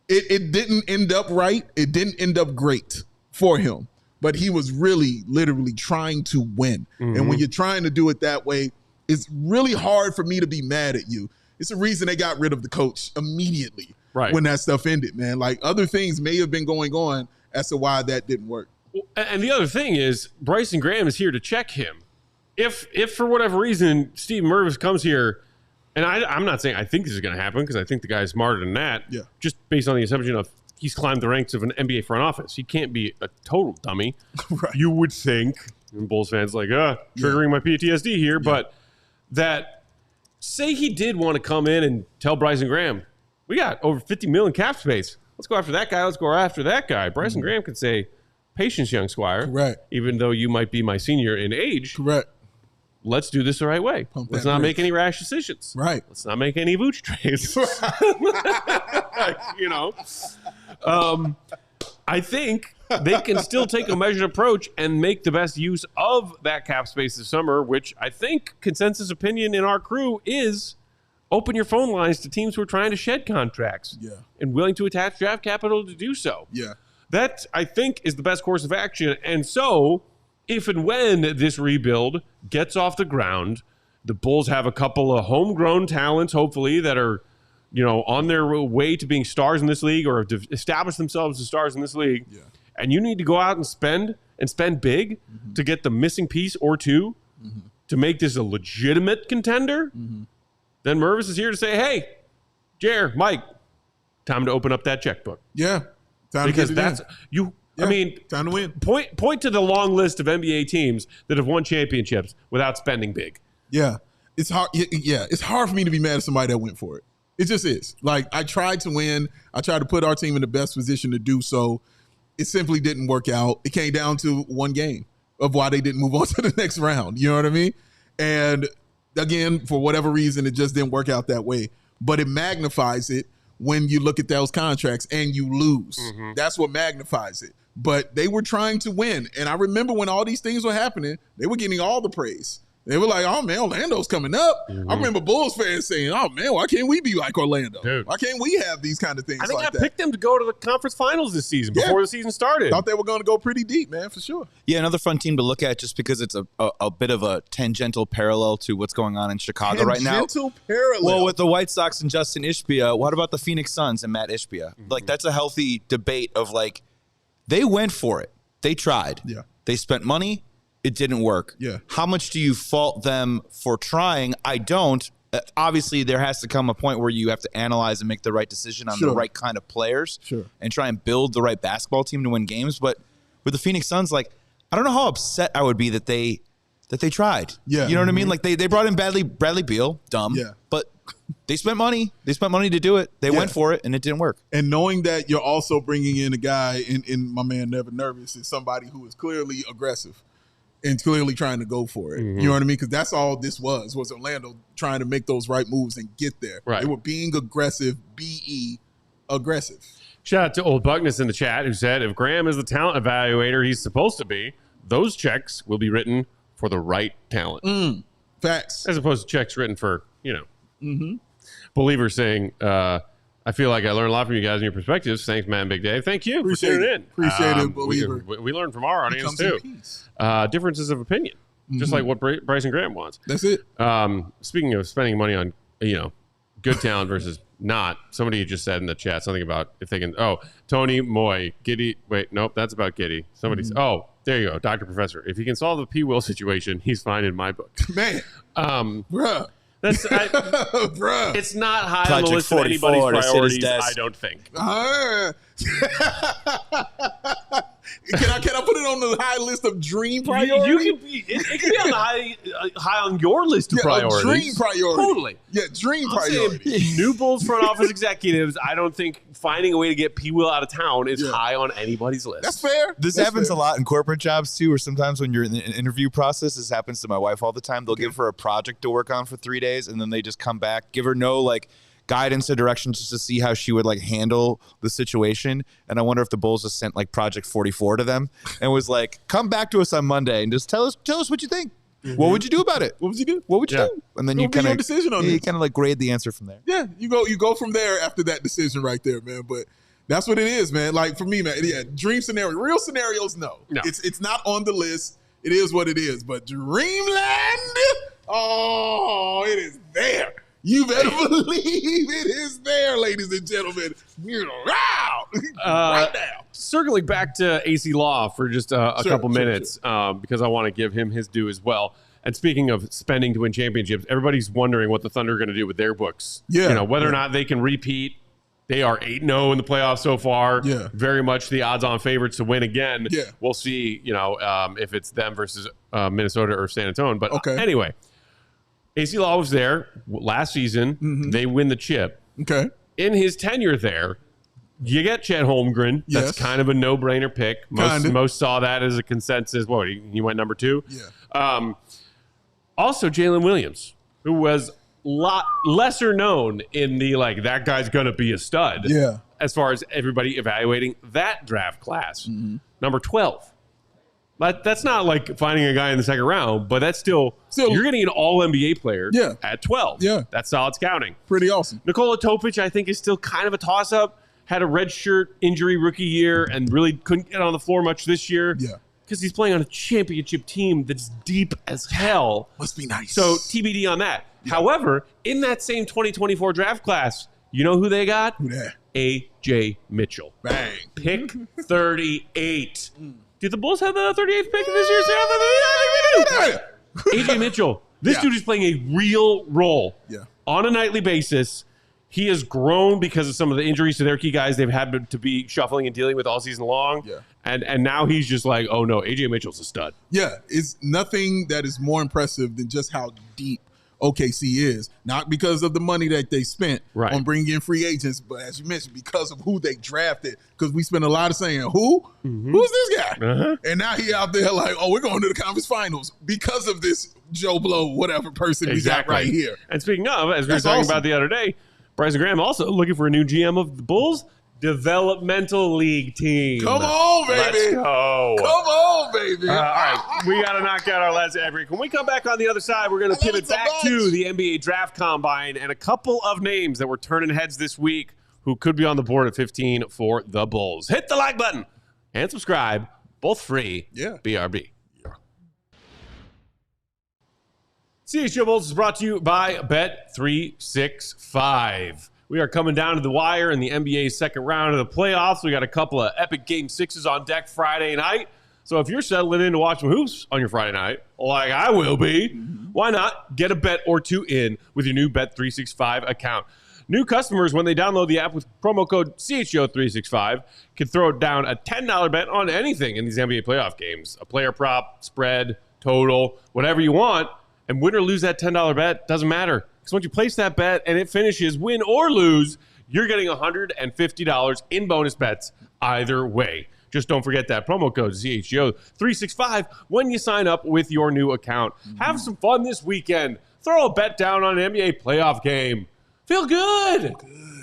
it didn't end up right. It didn't end up great for him. But he was really, literally trying to win. And when you're trying to do it that way, it's really hard for me to be mad at you. It's the reason they got rid of the coach immediately. Right. When that stuff ended, man. Like, other things may have been going on as to why that didn't work. And the other thing is, Bryson Graham is here to check him. If for whatever reason, Steve Mervis comes here, and I'm not saying I think this is going to happen because I think the guy's smarter than that. Yeah. Just based on the assumption of he's climbed the ranks of an NBA front office. He can't be a total dummy. Right. You would think, and Bulls fans like, triggering my PTSD here, but that say he did want to come in and tell Bryson Graham, we got over 50 million cap space. Let's go after that guy. Let's go after that guy. Bryson Graham could say, patience, young squire. Correct. Even though you might be my senior in age. Correct. Let's do this the right way. Let's not make any rash decisions. Right. Let's not make any Vooch trades. I think they can still take a measured approach and make the best use of that cap space this summer, which I think consensus opinion in our crew is open your phone lines to teams who are trying to shed contracts and willing to attach draft capital to do so. Yeah. That, I think, is the best course of action. And so, if and when this rebuild gets off the ground, the Bulls have a couple of homegrown talents, hopefully, that are, on their way to being stars in this league or to establish themselves as stars in this league. Yeah. And you need to go out and spend big to get the missing piece or two to make this a legitimate contender. Then Mervis is here to say, hey, Jer, Mike, time to open up that checkbook. Yeah. Because that's you. Yeah, I mean, time to win. Point to the long list of NBA teams that have won championships without spending big. Yeah, it's hard. Yeah, it's hard for me to be mad at somebody that went for it. It just is. Like, I tried to win. I tried to put our team in the best position to do so. It simply didn't work out. It came down to one game of why they didn't move on to the next round. You know what I mean? And again, for whatever reason, it just didn't work out that way. But it magnifies it when you look at those contracts and you lose. That's what magnifies it. But they were trying to win. And I remember when all these things were happening, they were getting all the praise. They were like, oh, man, Orlando's coming up. I remember Bulls fans saying, oh, man, why can't we be like Orlando? Dude. Why can't we have these kind of things like that? I think I picked them to go to the conference finals this season before the season started. Thought they were going to go pretty deep, man, for sure. Yeah, another fun team to look at just because it's a bit of a tangential parallel to what's going on in Chicago right now. Tangential parallel? Well, with the White Sox and Justin Ishbia, what about the Phoenix Suns and Matt Ishbia? Like, that's a healthy debate of, like, they went for it. They tried. Yeah. They spent money. It didn't work. Yeah. How much do you fault them for trying? I don't. Obviously, there has to come a point where you have to analyze and make the right decision on the right kind of players and try and build the right basketball team to win games. But with the Phoenix Suns, like, I don't know how upset I would be that they tried. Yeah. You know what I mean? Like, they brought in Bradley Beal. Dumb. Yeah. But they spent money. They spent money to do it. They went for it, and it didn't work. And knowing that you're also bringing in a guy in my man Never Nervous is somebody who is clearly aggressive and clearly trying to go for it. You know what I mean? Because that's all this was Orlando trying to make those right moves and get there. Right. They were being aggressive, B-E, aggressive. Shout out to Old Buckness in the chat who said, if Graham is the talent evaluator he's supposed to be, those checks will be written for the right talent. Facts. As opposed to checks written for, Believer saying, I feel like I learned a lot from you guys and your perspectives. Thanks, man, Big Dave. Thank you for tuning in. Appreciate it, Believer. We learn from our audience, too. Differences of opinion, just like what Bryson Graham wants. That's it. Speaking of spending money on, good talent versus not, somebody just said in the chat something about if they can, Tony Moy, Giddy. Wait, nope, that's about Giddy. Somebody's, there you go, Dr. Professor. If he can solve the P. Will situation, he's fine in my book. Man. Bruh. That's bruh. It's not high on the list of anybody's priorities, I don't think. Can I put it on the high list of dream priorities? It can be on the high on your list of priorities. Dream priority. Totally. Yeah, dream priority. New Bulls front office executives, I don't think finding a way to get P. Will out of town is high on anybody's list. That's fair. This happens a lot in corporate jobs too, or sometimes when you're in the interview process, this happens to my wife all the time. They'll give her a project to work on for 3 days, and then they just come back, give her no guidance or direction just to see how she would handle the situation. And I wonder if the Bulls just sent Project 44 to them and was like, come back to us on Monday and just tell us what you think. What would you do about it? What would you do? What would you do? And then you kind of decision on you kind of grade the answer from there. Yeah, you go from there after that decision right there, man. But that's what it is, man. Like for me, man, dream scenario. Real scenarios, no. It's not on the list. It is what it is. But Dreamland, it is there. You better believe it is there, ladies and gentlemen. Right now. Circling back to Acie Law for just a couple minutes, because I want to give him his due as well. And speaking of spending to win championships, everybody's wondering what the Thunder are going to do with their books. Yeah. Whether or not they can repeat. They are 8-0 in the playoffs so far. Yeah. Very much the odds-on favorites to win again. Yeah. We'll see, if it's them versus Minnesota or San Antonio. But anyway, Acie Law was there last season. They win the chip. Okay. In his tenure there, you get Chet Holmgren. Yes. That's kind of a no-brainer pick. Most saw that as a consensus. What, he went number 2? Yeah. Also, Jalen Williams, who was lot lesser known in the that guy's going to be a stud. Yeah. As far as everybody evaluating that draft class. Number 12. But that's not like finding a guy in the second round, but that's still you're getting an all-NBA player at 12. Yeah. That's solid scouting. Pretty awesome. Nikola Topic, I think, is still kind of a toss-up. Had a redshirt injury rookie year and really couldn't get on the floor much this year. Yeah. Because he's playing on a championship team that's deep as hell. Must be nice. So TBD on that. Yeah. However, in that same 2024 draft class, you know who they got? Who that? A.J. Mitchell. Bang. Pick 38. Did the Bulls have the 38th pick this year? A.J. Mitchell. This dude is playing a real role on a nightly basis. He has grown because of some of the injuries to their key guys they've had to be shuffling and dealing with all season long. Yeah. And now he's just like, oh no, A.J. Mitchell's a stud. Yeah, it's nothing that is more impressive than just how deep OKC is. Not because of the money that they spent on bringing in free agents, but as you mentioned, because of who they drafted. Because we spent a lot of saying, who? Mm-hmm. Who's this guy? And now he out there like, oh, we're going to the conference finals because of this Joe Blow, whatever person we got right here. And speaking of, as we were talking about the other day, Bryson Graham also looking for a new GM of the Bulls. Developmental league team. Come on, baby. Let's go. Come on, baby. All right. We got to knock out our last ad break. When we come back on the other side, we're going to pivot back to the NBA Draft Combine and a couple of names that were turning heads this week who could be on the board at 15 for the Bulls. Hit the like button and subscribe. Both free. Yeah. BRB. CHGO Bulls is brought to you by Bet365. We are coming down to the wire in the NBA's second round of the playoffs. We got a couple of epic Game 6s on deck Friday night. So if you're settling in to watch some hoops on your Friday night, like I will be, why not get a bet or two in with your new Bet365 account? New customers, when they download the app with promo code CHGO365, can throw down a $10 bet on anything in these NBA playoff games. A player prop, spread, total, whatever you want. And win or lose that $10 bet, doesn't matter. Because once you place that bet and it finishes, win or lose, you're getting $150 in bonus bets either way. Just don't forget that promo code CHGO365 when you sign up with your new account. Have some fun this weekend. Throw a bet down on an NBA playoff game. Feel good.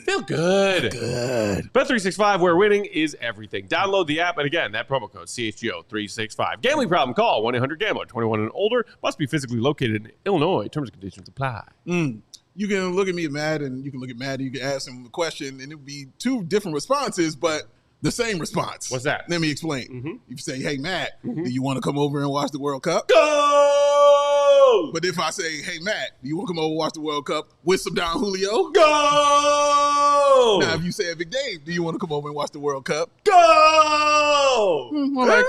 Feel good. Bet365, where winning is everything. Download the app, and again, that promo code CHGO365. Gambling problem? Call 1-800-GAMBLER. 21 and older. Must be physically located in Illinois. Terms and conditions apply. You can look at me mad, and you can look at Matt, and you can ask him a question, and it would be two different responses, but the same response. What's that? Let me explain. You say, hey, Matt, do you want to come over and watch the World Cup? Go! But if I say, hey, Matt, do you want to come over and watch the World Cup with some Don Julio? Go! Now, if you say, Big Dave, do you want to come over and watch the World Cup? Go! Well, like,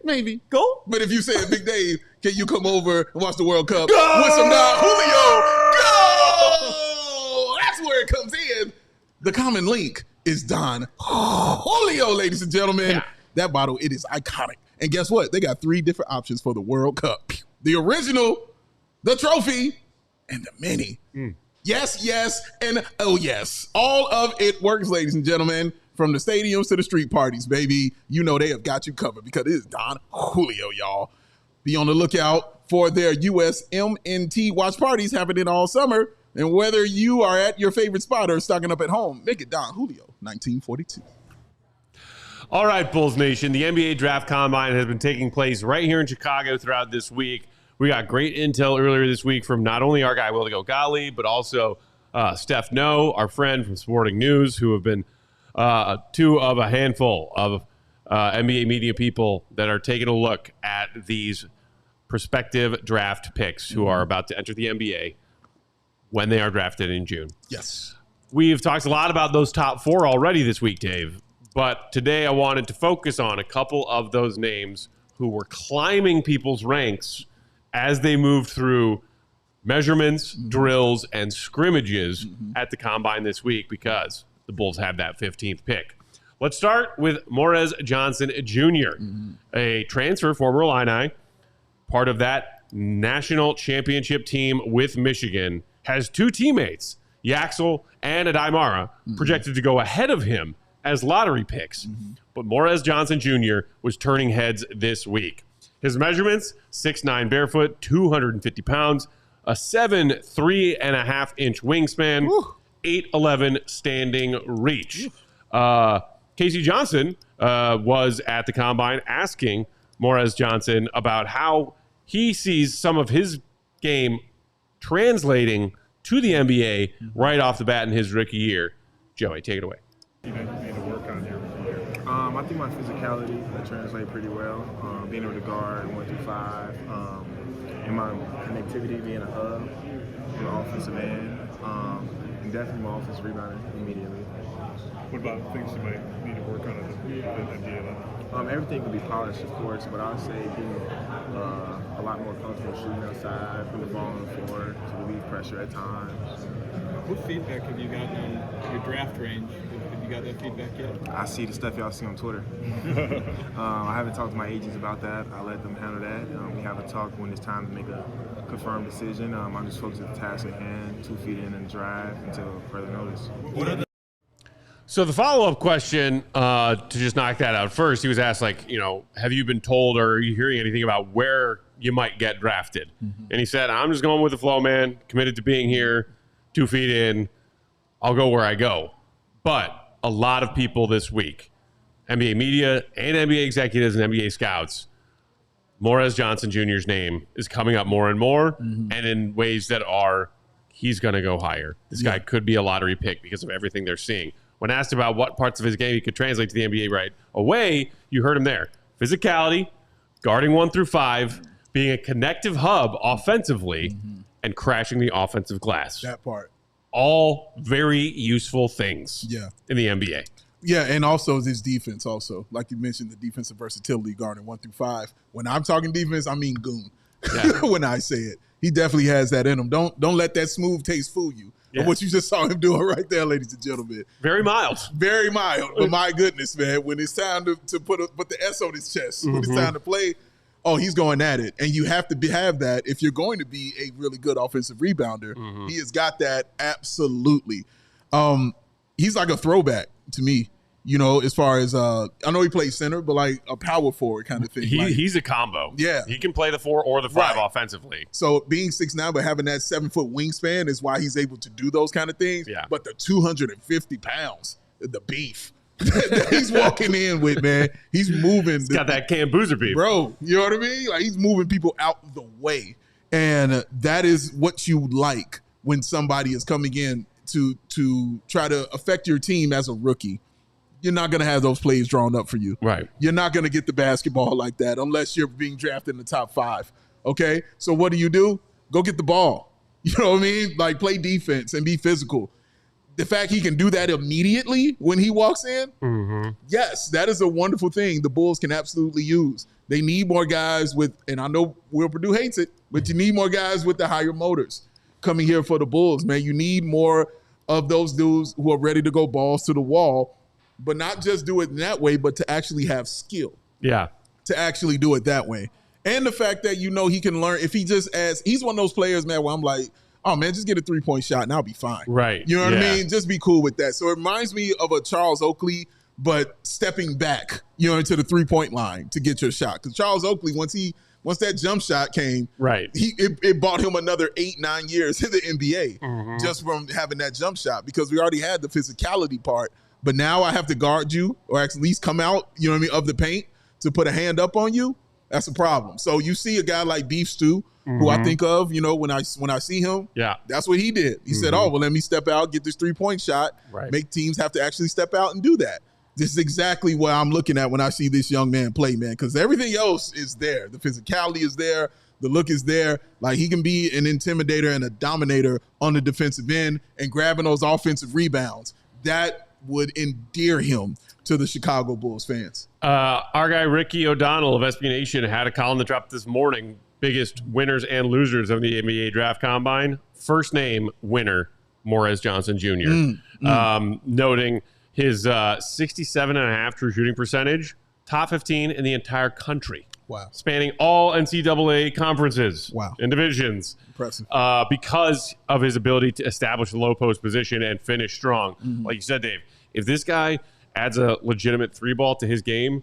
maybe. Go. But if you say, Big Dave, can you come over and watch the World Cup with some Don Julio? Go! That's where it comes in. The common link is Don Julio, ladies and gentlemen. Yeah. That bottle, it is iconic. And guess what? They got 3 different options for the World Cup. The original, the trophy, and the mini. Yes, yes, and oh yes. All of it works, ladies and gentlemen. From the stadiums to the street parties, baby. You know they have got you covered because it is Don Julio, y'all. Be on the lookout for their USMNT watch parties happening all summer. And whether you are at your favorite spot or stocking up at home, make it Don Julio 1942. All right, Bulls Nation. The NBA Draft Combine has been taking place right here in Chicago throughout this week. We got great intel earlier this week from not only our guy, Will to Go Gottlieb, but also Steph No, our friend from Sporting News, who have been two of a handful of NBA media people that are taking a look at these prospective draft picks who are about to enter the NBA when they are drafted in June. Yes. We've talked a lot about those top 4 already this week, Dave. But today I wanted to focus on a couple of those names who were climbing people's ranks as they moved through measurements, drills, and scrimmages at the Combine this week because the Bulls have that 15th pick. Let's start with Morez Johnson Jr., a transfer, former Illini, part of that national championship team with Michigan, has 2 teammates, Yaxel and Adaimara, projected to go ahead of him as lottery picks. But Morez Johnson Jr. was turning heads this week. His measurements, 6'9" barefoot, 250 pounds, a 7'3.5" wingspan, 8'11" standing reach. Casey Johnson was at the Combine asking Morez Johnson about how he sees some of his game translating to the NBA right off the bat in his rookie year. Joey, take it away. You need to work on your I think my physicality translates pretty well. Being able to guard 1 through 5, and my connectivity, being a hub, an offensive end, and definitely my offensive rebounding immediately. What about things you might need to work on at the NBA level? Everything can be polished, of course, but I would say being a lot more comfortable shooting outside, putting the ball on the floor to relieve pressure at times. What feedback have you gotten on your draft range? Have you got that feedback yet? I see the stuff y'all see on Twitter. I haven't talked to my agents about that. I'll let them handle that. We have a talk when it's time to make a confirmed decision. I'm just focused on the task at hand, 2 feet in and drive until further notice. So the follow-up question, to just knock that out first, he was asked, like, have you been told or are you hearing anything about where you might get drafted? Mm-hmm. And he said, I'm just going with the flow, man. Committed to being here, 2 feet in. I'll go where I go. But a lot of people this week, NBA media and NBA executives and NBA scouts, Morez Johnson Jr.'s name is coming up more and more, and in ways that he's going to go higher. This guy could be a lottery pick because of everything they're seeing. When asked about what parts of his game he could translate to the NBA right away, you heard him there. Physicality, guarding 1 through 5, being a connective hub offensively, and crashing the offensive glass. That part. All very useful things in the NBA. Yeah, and also his defense also. Like you mentioned, the defensive versatility guarding 1 through 5. When I'm talking defense, I mean goon. Yeah. When I say it. He definitely has that in him. Don't let that smooth taste fool you. Yeah. What you just saw him doing right there, ladies and gentlemen. Very mild. Very mild. But my goodness, man, when it's time to put the S on his chest, when it's time to play, he's going at it. And you have to have that if you're going to be a really good offensive rebounder. He has got that absolutely. He's like a throwback to me. As far as I know he plays center, but like a power forward kind of thing. He's a combo. Yeah. He can play the 4 or the 5 offensively. So being 6'9", but having that 7-foot wingspan is why he's able to do those kind of things. Yeah. But the 250 pounds, the beef that he's walking in with, man, he's moving. He's got that Cam Boozer beef. Bro, you know what I mean? Like he's moving people out the way. And that is what you like when somebody is coming in to try to affect your team as a rookie. You're not going to have those plays drawn up for you. Right. You're not going to get the basketball like that unless you're being drafted in the top 5. Okay? So what do? Go get the ball. You know what I mean? Like play defense and be physical. The fact he can do that immediately when he walks in, yes, that is a wonderful thing the Bulls can absolutely use. They need more guys with, and I know Will Perdue hates it, but you need more guys with the higher motors coming here for the Bulls, man. You need more of those dudes who are ready to go balls to the wall. But not just do it in that way, but to actually have skill. Yeah. To actually do it that way. And the fact that, he can learn. If he just he's one of those players, man, where I'm like, oh, man, just get a 3-point shot and I'll be fine. Right. You know what I mean? Just be cool with that. So it reminds me of a Charles Oakley, but stepping back, into the 3-point line to get your shot. Because Charles Oakley, once that jump shot came, right, it bought him another 8-9 years in the NBA just from having that jump shot because we already had the physicality part. But now I have to guard you or at least come out, of the paint to put a hand up on you. That's a problem. So you see a guy like Beef Stew, who I think of, when I see him. Yeah, that's what he did. He said, "Oh, well, let me step out, get this 3-point shot, make teams have to actually step out and do that." This is exactly what I'm looking at when I see this young man play, man, because everything else is there. The physicality is there. The look is there. Like he can be an intimidator and a dominator on the defensive end and grabbing those offensive rebounds. That would endear him to the Chicago Bulls fans. Our guy Ricky O'Donnell of SB Nation had a column that dropped this morning. Biggest winners and losers of the NBA Draft Combine. First name winner, Morez Johnson Jr. Noting his 67.5 true shooting percentage, top 15 in the entire country. Wow. Spanning all NCAA conferences and divisions. Impressive. Because of his ability to establish the low post position and finish strong. Like you said, Dave, if this guy adds a legitimate 3-ball to his game,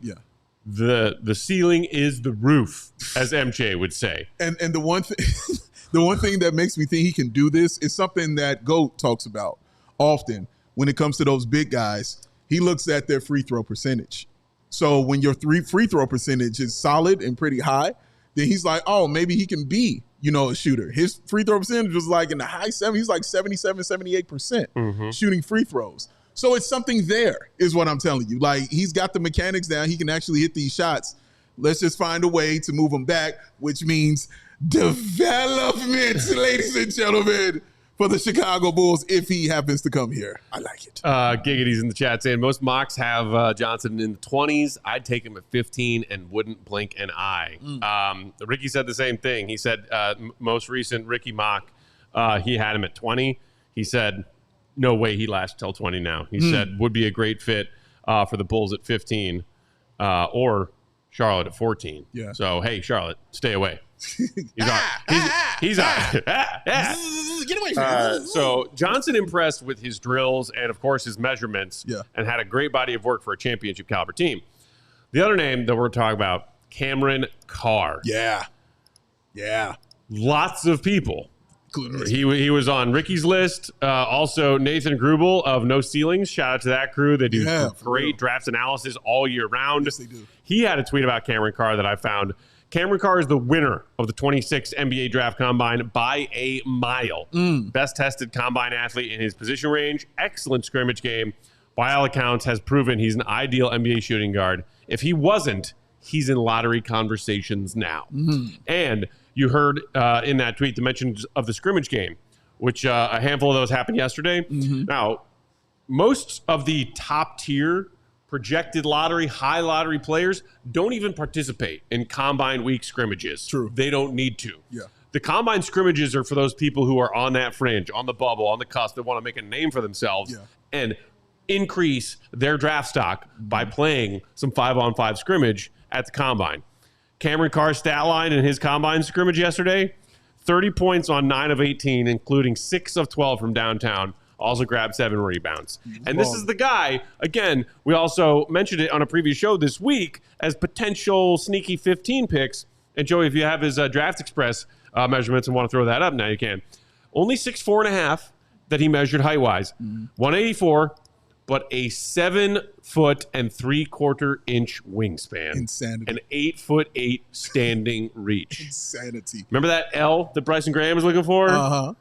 the ceiling is the roof, as MJ would say. And the one thing that makes me think he can do this is something that GOAT talks about often when it comes to those big guys. He looks at their free throw percentage. So when your free throw percentage is solid and pretty high, then he's like, oh, maybe he can be, a shooter. His free throw percentage was like in the high 70s. He's like 77, 78% shooting free throws. So it's something there is what I'm telling you. Like, he's got the mechanics down. He can actually hit these shots. Let's just find a way to move him back, which means development, ladies and gentlemen, for the Chicago Bulls if he happens to come here. I like it. Giggity's in the chat saying most mocks have Johnson in the 20s. I'd take him at 15 and wouldn't blink an eye. Ricky said the same thing. He said most recent Ricky mock, he had him at 20. He said no way he lasts till 20 now. He said would be a great fit for the Bulls at 15 or Charlotte at 14. Yeah. So, hey, Charlotte, stay away. He's on. Get away from me. So Johnson impressed with his drills and, of course, his measurements and had a great body of work for a championship caliber team. The other name that we're talking about, Cameron Carr. Yeah. Lots of people. He was on Ricky's list. Also, Nathan Grubel of No Ceilings. Shout out to that crew. They do great drafts analysis all year round. Yes, they do. He had a tweet about Cameron Carr that I found. Cameron Carr is the winner of the 26th NBA Draft Combine by a mile. Best tested combine athlete in his position range. Excellent scrimmage game. By all accounts, has proven he's an ideal NBA shooting guard. If he wasn't, he's in lottery conversations now. And you heard in that tweet the mentions of the scrimmage game, which a handful of those happened yesterday. Now, most of the top tier projected high lottery players don't even participate in combine week scrimmages. True. They don't need to. Yeah. The combine scrimmages are for those people who are on that fringe, on the bubble, on the cusp, that want to make a name for themselves and increase their draft stock by playing some 5-on-5 scrimmage at the combine. Cameron Carr's stat line in his combine scrimmage yesterday, 30 points on 9 of 18, including 6 of 12 from downtown. Also grabbed 7 rebounds. And this is the guy, again, we also mentioned it on a previous show this week as potential sneaky 15 picks. And Joey, if you have his Draft Express measurements and want to throw that up, now you can. Only 6'4.5" that he measured height-wise. 184, but a 7'3/4" wingspan. Insanity. An 8'8" standing reach. Insanity. Remember that L that Bryson Graham was looking for? Uh-huh.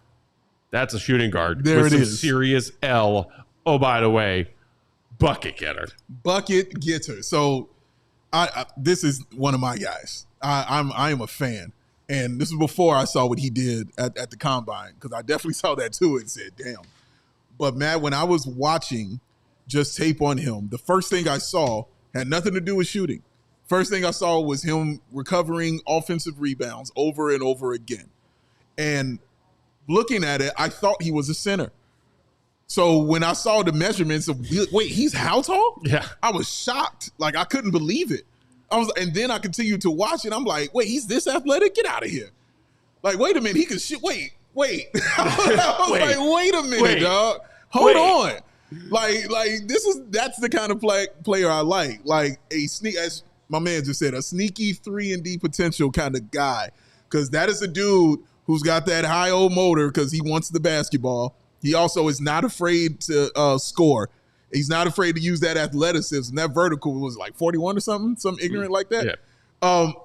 That's a shooting guard. There with it some is. Serious L. Oh, by the way, bucket getter. Bucket getter. So I this is one of my guys. I am a fan. And this is before I saw what he did at the combine, because I definitely saw that too and said, damn. But Matt, when I was watching just tape on him, the first thing I saw had nothing to do with shooting. First thing I saw was him recovering offensive rebounds over and over again. And looking at it, I thought he was a center. So when I saw the measurements of, wait, he's how tall? Yeah. I was shocked. Like, I couldn't believe it. And then I continued to watch it. I'm like, wait, he's this athletic? Get out of here. Like, wait a minute. He can shoot. Wait. I was like, wait a minute, dog. Hold on. Like that's the kind of player I like. Like as my man just said, a sneaky 3-and-D potential kind of guy. Because that is a dude who's got that high old motor because he wants the basketball. He also is not afraid to score. He's not afraid to use that athleticism. That vertical was like 41 or something ignorant like that. Yeah.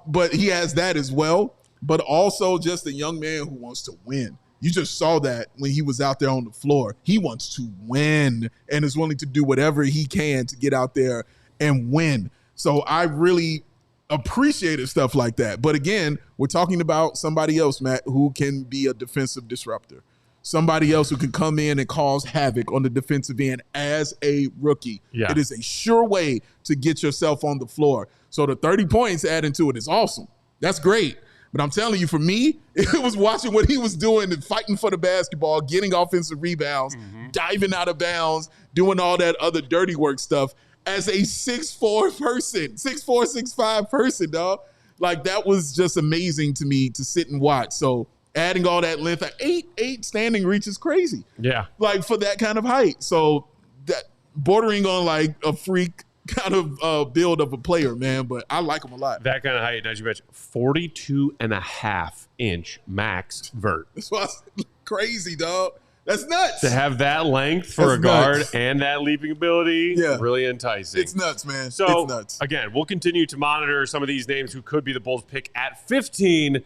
But he has that as well. But also just a young man who wants to win. You just saw that when he was out there on the floor. He wants to win and is willing to do whatever he can to get out there and win. So I really appreciated stuff like that. But again, we're talking about somebody else, Matt, who can be a defensive disruptor. Somebody else who can come in and cause havoc on the defensive end as a rookie. Yeah. It is a sure way to get yourself on the floor. So the 30 points adding to it is awesome. That's great. But I'm telling you, for me, it was watching what he was doing and fighting for the basketball, getting offensive rebounds, diving out of bounds, doing all that other dirty work stuff as a 6'4" person, 6'4", 6'5" person, dog. Like, that was just amazing to me to sit and watch. So adding all that length, like 8'8" standing reach is crazy. Yeah. Like, for that kind of height. So that bordering on like a freak kind of build of a player, man, but I like him a lot. That kind of height, as you mentioned, 42.5-inch max vert. That's why it's crazy, dog. That's nuts. To have that length for a guard and that leaping ability, really enticing. It's nuts, man. So, it's nuts. Again, we'll continue to monitor some of these names who could be the Bulls pick at 15,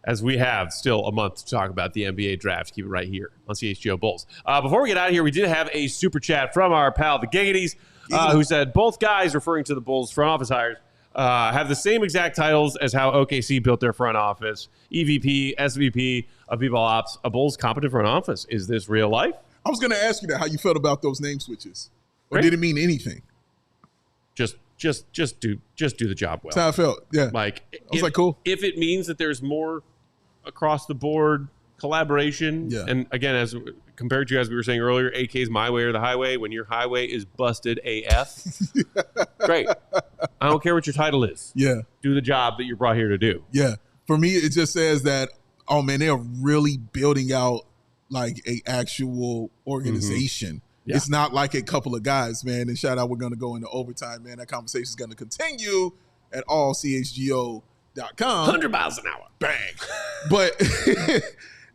as we have still a month to talk about the NBA draft. Keep it right here on CHGO Bulls. Before we get out of here, we did have a super chat from our pal, the Giggities, who said, both guys, referring to the Bulls front office hires, have the same exact titles as how OKC built their front office. EVP, SVP of People Ops, a Bulls competent front office. Is this real life? I was going to ask you that, how you felt about those name switches. Or did it mean anything? Just do the job well. That's how I felt. Yeah. Like, I was like, cool. If it means that there's more across the board collaboration, and again, as compared to, as we were saying earlier, AK's my way or the highway. When your highway is busted AF, great. I don't care what your title is. Yeah. Do the job that you're brought here to do. Yeah. For me, it just says that, oh man, they're really building out like a actual organization. Yeah. It's not like a couple of guys, man. And shout out, we're going to go into overtime, man. That conversation is going to continue at allchgo.com. 100 miles an hour. Bang. But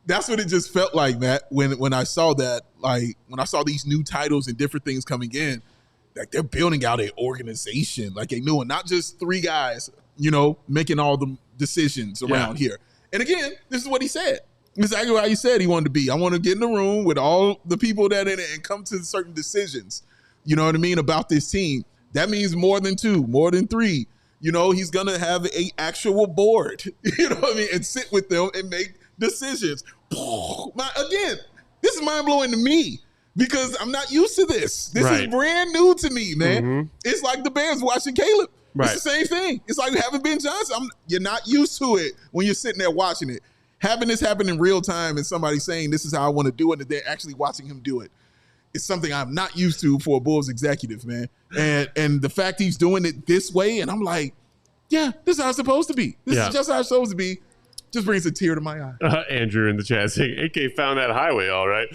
that's what it just felt like, Matt, when I saw that, like when I saw these new titles and different things coming in, like they're building out an organization, like a new one, not just three guys, making all the decisions around here. And again, this is what he said. Exactly how he said he wanted to be. I want to get in the room with all the people that in it and come to certain decisions, you know what I mean, about this team. That means more than two, more than three. He's going to have a actual board, you know what I mean, and sit with them and make decisions. Again, this is mind-blowing to me because I'm not used to this. This is brand new to me, man. Mm-hmm. It's like the Bears watching Caleb. Right. It's the same thing. It's like having Ben Johnson. You're not used to it when you're sitting there watching it. Having this happen in real time and somebody saying this is how I want to do it and they're actually watching him do it. It's something I'm not used to for a Bulls executive, man. And the fact he's doing it this way, and I'm like, yeah, this is how it's supposed to be. This is just how it's supposed to be. Just brings a tear to my eye. Andrew in the chat saying, AK found that highway, all right.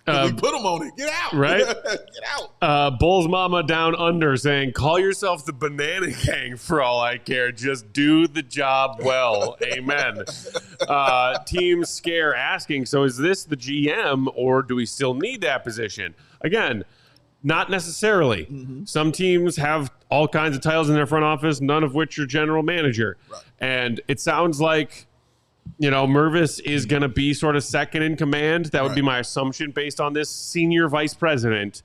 We put him on it. Get out. Right? Get out. Bulls Mama Down Under saying, call yourself the Banana Gang for all I care. Just do the job well. Amen. Team Scare asking, so is this the GM or do we still need that position? Again, not necessarily. Mm-hmm. Some teams have all kinds of titles in their front office, none of which are general manager. Right. And it sounds like Mervis is going to be sort of second in command. That would be my assumption based on this. Senior vice president,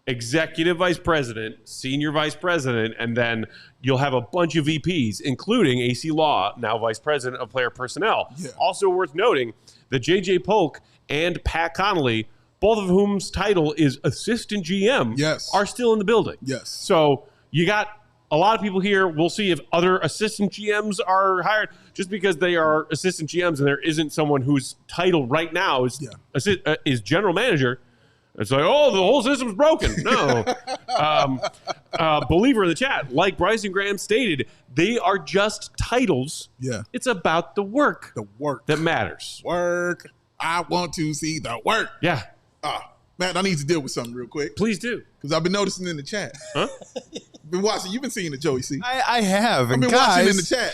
executive vice president, senior vice president, and then you'll have a bunch of VPs, including Acie Law, now vice president of player personnel. Yeah. Also worth noting that JJ Polk and Pat Connolly, both of whom's title is assistant GM, are still in the building. Yes. So you got a lot of people here. We'll see if other assistant GMs are hired. Just because they are assistant GMs and there isn't someone whose title right now is general manager, it's like, oh, the whole system's broken. No. Believer in the chat, like Bryson Graham stated, they are just titles. Yeah. It's about the work. The work. That matters. Work. I want to see the work. Yeah. Matt, I need to deal with something real quick. Please do. Because I've been noticing in the chat. Huh? Been watching. You've been seeing it, Joey C. I have. I've been watching in the chat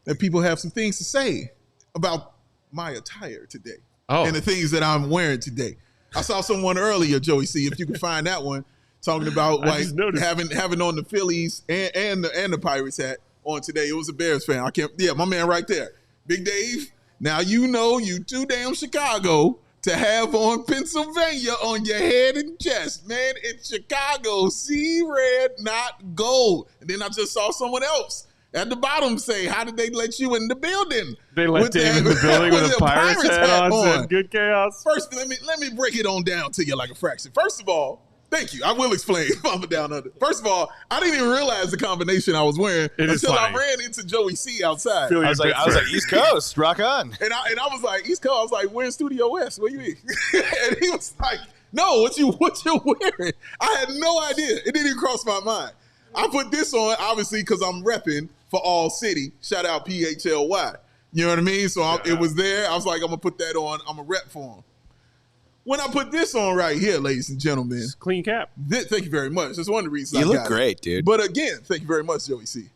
that people have some things to say about my attire today and the things that I'm wearing today. I saw someone earlier, Joey C., if you can find that one, talking about like having on the Phillies and the Pirates hat on today. It was a Bears fan. My man right there. Big Dave, now you too damn Chicago to have on Pennsylvania on your head and chest. Man, it's Chicago. See red, not gold. And then I just saw someone else at the bottom say, how did they let you in the building? They let Dave in the building with a Pirates hat on. Said, good chaos. First, let me break it on down to you like a fraction. First of all, thank you. I will explain Mama Down Under. First of all, I didn't even realize the combination I was wearing until I ran into Joey C outside. I was like, East Coast, rock on. And I was like, East Coast. I was like, we're in Studio West. What do you mean? And he was like, no, what you wearing? I had no idea. It didn't even cross my mind. I put this on, obviously, because I'm repping for All City. Shout out PHLY. You know what I mean? So it was there. I was like, I'm going to put that on. I'm a rep for him. When I put this on right here, ladies and gentlemen. It's clean cap. Thank you very much. That's one of the reasons you look great, dude. But again, thank you very much, Joey C.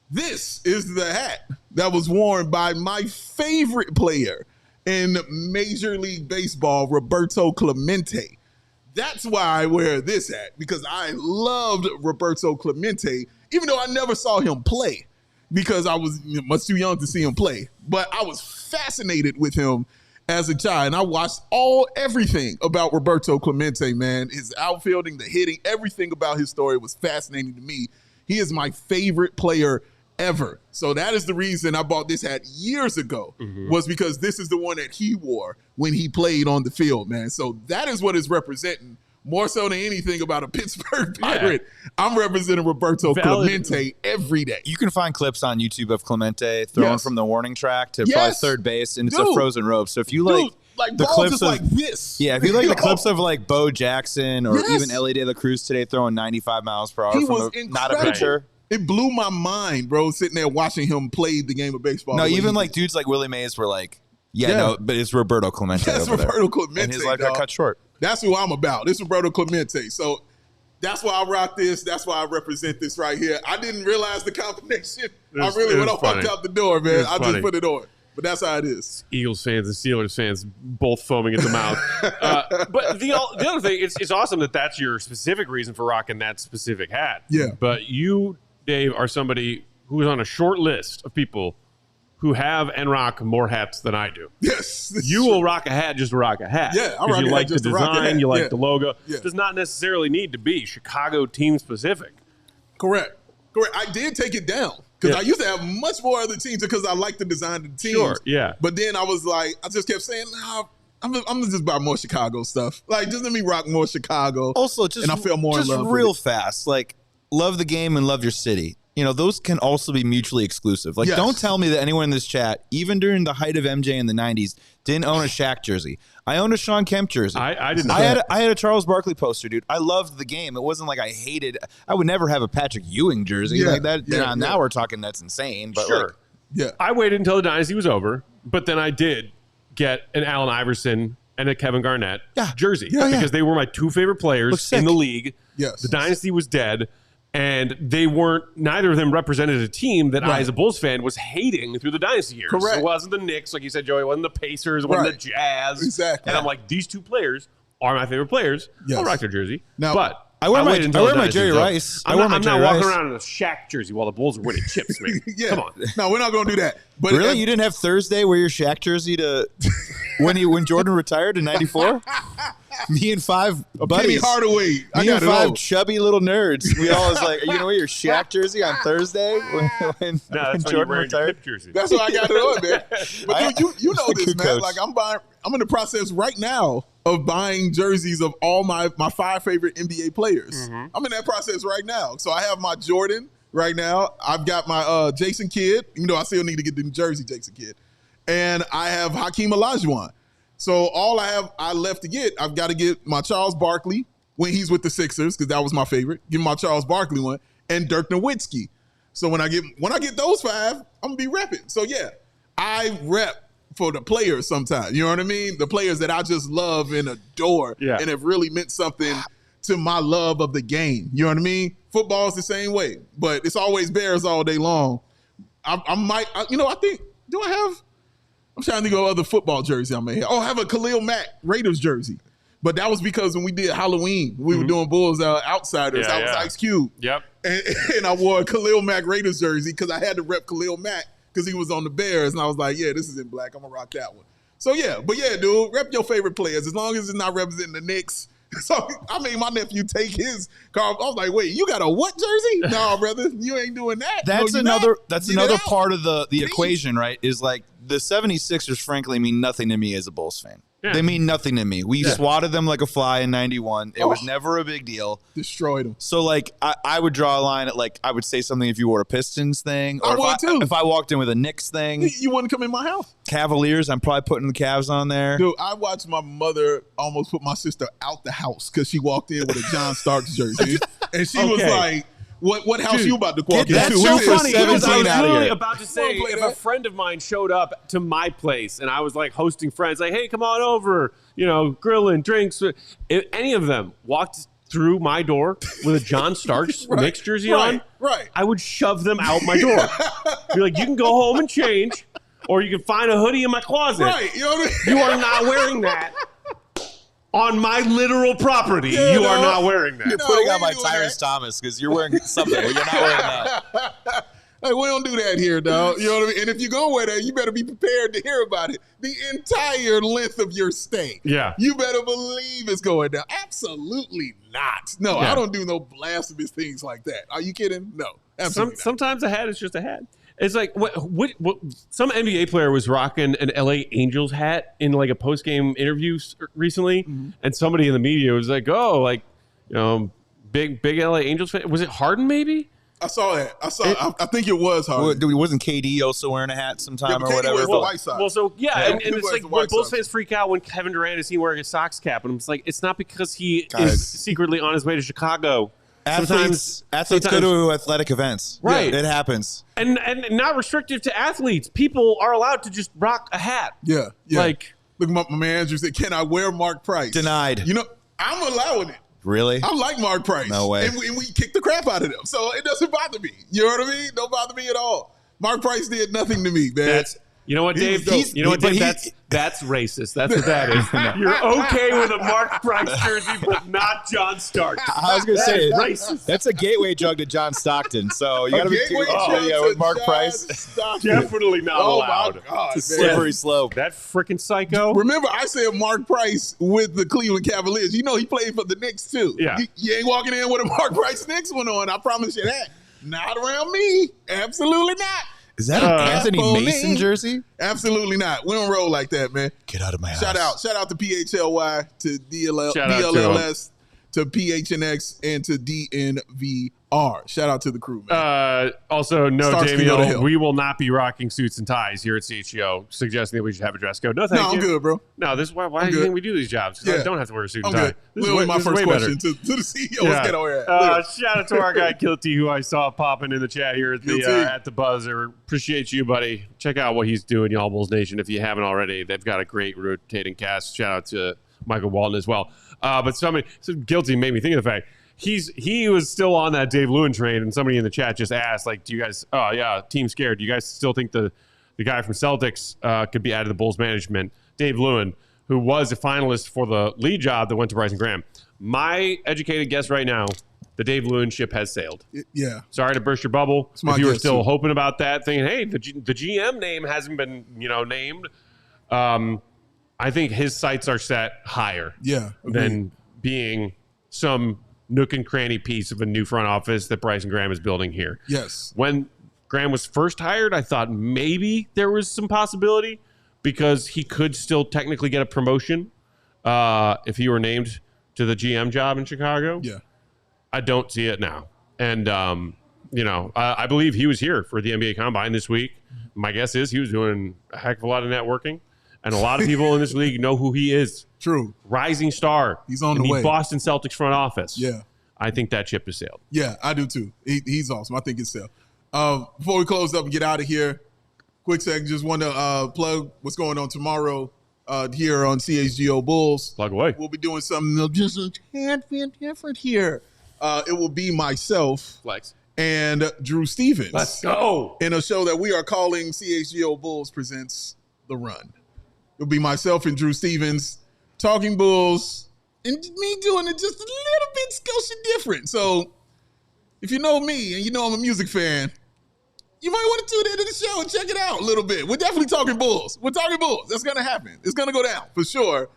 This is the hat that was worn by my favorite player in Major League Baseball, Roberto Clemente. That's why I wear this hat, because I loved Roberto Clemente, even though I never saw him play because I was much too young to see him play. But I was fascinated with him as a child, and I watched everything about Roberto Clemente, man. His outfielding, the hitting, everything about his story was fascinating to me. He is my favorite player ever. So that is the reason I bought this hat years ago, was because this is the one that he wore when he played on the field, man. So that is what it's representing, more so than anything about a Pittsburgh Pirate. Yeah. I'm representing Roberto Clemente every day. You can find clips on YouTube of Clemente throwing from the warning track to probably third base, and it's a frozen rope. So if you like the clips of like this, if you like the clips of like Bo Jackson or even Ellie De La Cruz today throwing 95 miles per hour from not a pitcher. It blew my mind, bro, sitting there watching him play the game of baseball. No, even like dudes like Willie Mays were like, no, but it's Roberto Clemente. That's Roberto Clemente. And his life got cut short. That's who I'm about. It's Roberto Clemente. So that's why I rock this. That's why I represent this right here. I didn't realize the combination. I really went walked out the door, man. I just put it on. But that's how it is. Eagles fans and Steelers fans both foaming at the mouth. But the other thing, it's awesome that that's your specific reason for rocking that specific hat. Yeah. But you, Dave, are somebody who is on a short list of people who have and rock more hats than I do. Yes. You will rock a hat just to rock a hat. Yeah, I rock you a like hat just the to rock a design, hat. you like the logo. Yeah. It does not necessarily need to be Chicago team specific. Correct. I did take it down because I used to have much more other teams because I like the design of the teams. Sure, yeah. But then I was like, I just kept saying, nah, I'm gonna just buy more Chicago stuff. Like, just let me rock more Chicago. Also, and I feel more in love real with it. fast. Like, love the game and love your city. You know, those can also be mutually exclusive. Like, don't tell me that anyone in this chat, even during the height of MJ in the 90s, didn't own a Shaq jersey. I owned a Sean Kemp jersey. I didn't. I had a Charles Barkley poster, dude. I loved the game. It wasn't like I hated. I would never have a Patrick Ewing jersey like that. Now we're talking that's insane. But sure. I waited until the dynasty was over, but then I did get an Allen Iverson and a Kevin Garnett jersey because they were my two favorite players in the league. Yes. The dynasty was dead. And neither of them represented a team that I, as a Bulls fan, was hating through the dynasty years. Correct. It wasn't the Knicks, like you said, Joey. It wasn't the Pacers. It wasn't the Jazz. Exactly. And I'm like, these two players are my favorite players. I'll rock their jersey. Now, but I wear my Jerry Rice. I'm not walking around in a Shaq jersey while the Bulls are winning chips, man. Come on. No, we're not going to do that. But really? You didn't have Thursday wear your Shaq jersey to when Jordan retired in '94? Me and five buddies. Penny Hardaway. Me and five chubby little nerds. We all was like, "Are you gonna wear your Shaq jersey on Thursday when Jordan retired?" Jersey. That's what I got it on, man. But you know this, man. Coach. Like I'm in the process right now of buying jerseys of all my 5 favorite NBA players. Mm-hmm. I'm in that process right now. So I have my Jordan right now. I've got my Jason Kidd, even though I still need to get the Jersey Jason Kidd, and I have Hakeem Olajuwon. So all I left to get, I've got to get my Charles Barkley when he's with the Sixers, because that was my favorite. Give me my Charles Barkley one, and Dirk Nowitzki. So when I get those 5, I'm gonna be repping. So yeah, I rep for the players sometimes. You know what I mean? The players that I just love and adore and have really meant something to my love of the game. You know what I mean? Football's the same way, but it's always Bears all day long. I'm trying to think of other football jerseys I may have. I have a Khalil Mack Raiders jersey. But that was because when we did Halloween, we were doing Bulls Outsiders. I was Ice Cube. Yep. And I wore a Khalil Mack Raiders jersey because I had to rep Khalil Mack because he was on the Bears. And I was like, yeah, this is in black. I'm going to rock that one. So, dude, rep your favorite players as long as it's not representing the Knicks. So, I made my nephew take his car. I was like, wait, you got a what jersey? No, brother, you ain't doing that. That's another part of the equation, right? Is like the 76ers, frankly, mean nothing to me as a Bulls fan. Yeah. They mean nothing to me. We swatted them like a fly in 91. It was never a big deal. Destroyed them. So, like, I would draw a line at, like, I would say something if you wore a Pistons thing. Or if I walked in with a Knicks thing. You wouldn't come in my house. Cavaliers, I'm probably putting the Cavs on there. Dude, I watched my mother almost put my sister out the house because she walked in with a John Starks jersey. And she was like, What house you about to walk into? That's so funny. I was literally here. about to say, if a friend of mine showed up to my place and I was like hosting friends, like, hey, come on over, grilling, drinks. If any of them walked through my door with a John Starks Knicks jersey on, I would shove them out my door. Be like, you can go home and change. Or you can find a hoodie in my closet. Right. You know what I mean? You are not wearing that on my literal property. Yeah, you are not wearing that. You're putting on my Tyrese Thomas because you're wearing something. But you're not wearing that. Like, we don't do that here, dog. You know what I mean? And if you're going to wear that, you better be prepared to hear about it the entire length of your stay. Yeah. You better believe it's going down. Absolutely not. No, Yeah. I don't do no blasphemous things like that. Are you kidding? No. Absolutely not. Sometimes a hat is just a hat. It's like what some NBA player was rocking an LA Angels hat in like a post game interview recently, and somebody in the media was like, "Oh, like big LA Angels fan." Was it Harden? Maybe I saw that. I think it was hard. Wasn't KD also wearing a hat sometime or KD whatever? wears the White Sox. Well, so and He it's wears like the when White Bulls Sox. fans freak out when Kevin Durant is seen wearing a Sox cap, and it's like it's not because he is secretly on his way to Chicago. Athletes go to athletic events. Right. It happens. And not restrictive to athletes. People are allowed to just rock a hat. Yeah. Like, look, my manager said, "Can I wear Mark Price?" Denied. You know, I'm allowing it. Really? I like Mark Price. No way. And we kick the crap out of them. So it doesn't bother me. You know what I mean? Don't bother me at all. Mark Price did nothing to me, man. You know what, He Dave? was dope. You know what, Dave? That's racist. That's what that is. You're okay with a Mark Price jersey, but not John Starks. I was going to say, racist. that's a gateway drug to John Stockton. So you got to be gateway drug with to Mark John Price. Stockton. Definitely not allowed. My God, It's a man. slippery slope. That freaking psycho. Remember, I said Mark Price with the Cleveland Cavaliers. You know he played for the Knicks, too. Yeah. You ain't walking in with a Mark Price Knicks one on. I promise you that. Not around me. Absolutely not. Is that an Anthony Apple Mason me. jersey? Absolutely not. We don't roll like that, man. Get out of my house. Shout out to PHLY, to Shout out to DLLS, to PHNX, and to DNVR. Shout out to the crew, man. Also, no, Starks can go to Damiel, hell. we will not be rocking suits and ties here at CHGO, suggesting that we should have a dress code. No, thank No, you. I'm good, bro. No, this is why do you good. think we do these jobs? 'Cause I Yeah. don't have to wear a suit I'm and tie. good. This is Literally way- my this is first way question better. to the CEO. Let's get over here. Literally. Shout out to our guy Guilty, who I saw popping in the chat here at Guilty. the buzzer. Appreciate you, buddy. Check out what he's doing, y'all Bulls Nation, if you haven't already. They've got a great rotating cast. Shout out to Michael Walton as well. But Guilty made me think of the fact he was still on that Dave Lewin train, and somebody in the chat just asked, like, do you guys? Oh yeah, team scared. Do you guys still think the guy from Celtics could be added to the Bulls management? Dave Lewin, who was a finalist for the lead job that went to Bryson Graham. My educated guess right now, the Dave Lewin ship has sailed. Yeah. Sorry to burst your bubble. my If you were guess, still too. hoping about that, thinking, hey, the GM name hasn't been named. I think his sights are set higher Yeah. than being some nook and cranny piece of a new front office that Bryson Graham is building here. Yes. When Graham was first hired, I thought maybe there was some possibility because he could still technically get a promotion if he were named to the GM job in Chicago. Yeah. I don't see it now. And, I believe he was here for the NBA Combine this week. My guess is he was doing a heck of a lot of networking. And a lot of people in this league know who he is. True. Rising star. He's on in the way. Boston Celtics front office. Yeah. I think that ship has sailed. Yeah, I do too. He's awesome. I think it's so. Before we close up and get out of here, quick second, just want to plug what's going on tomorrow here on CHGO Bulls. Plug away. We'll be doing something just a tad bit different here. It will be myself Flex. and Drew Stevens. Let's go. In a show that we are calling CHGO Bulls Presents The Run. It'll be myself and Drew Stevens talking Bulls and me doing it just a little bit Scotia different. So if you know me and you know I'm a music fan, you might want to tune into the show and check it out a little bit. We're definitely talking Bulls. We're talking Bulls. That's going to happen. It's going to go down for sure.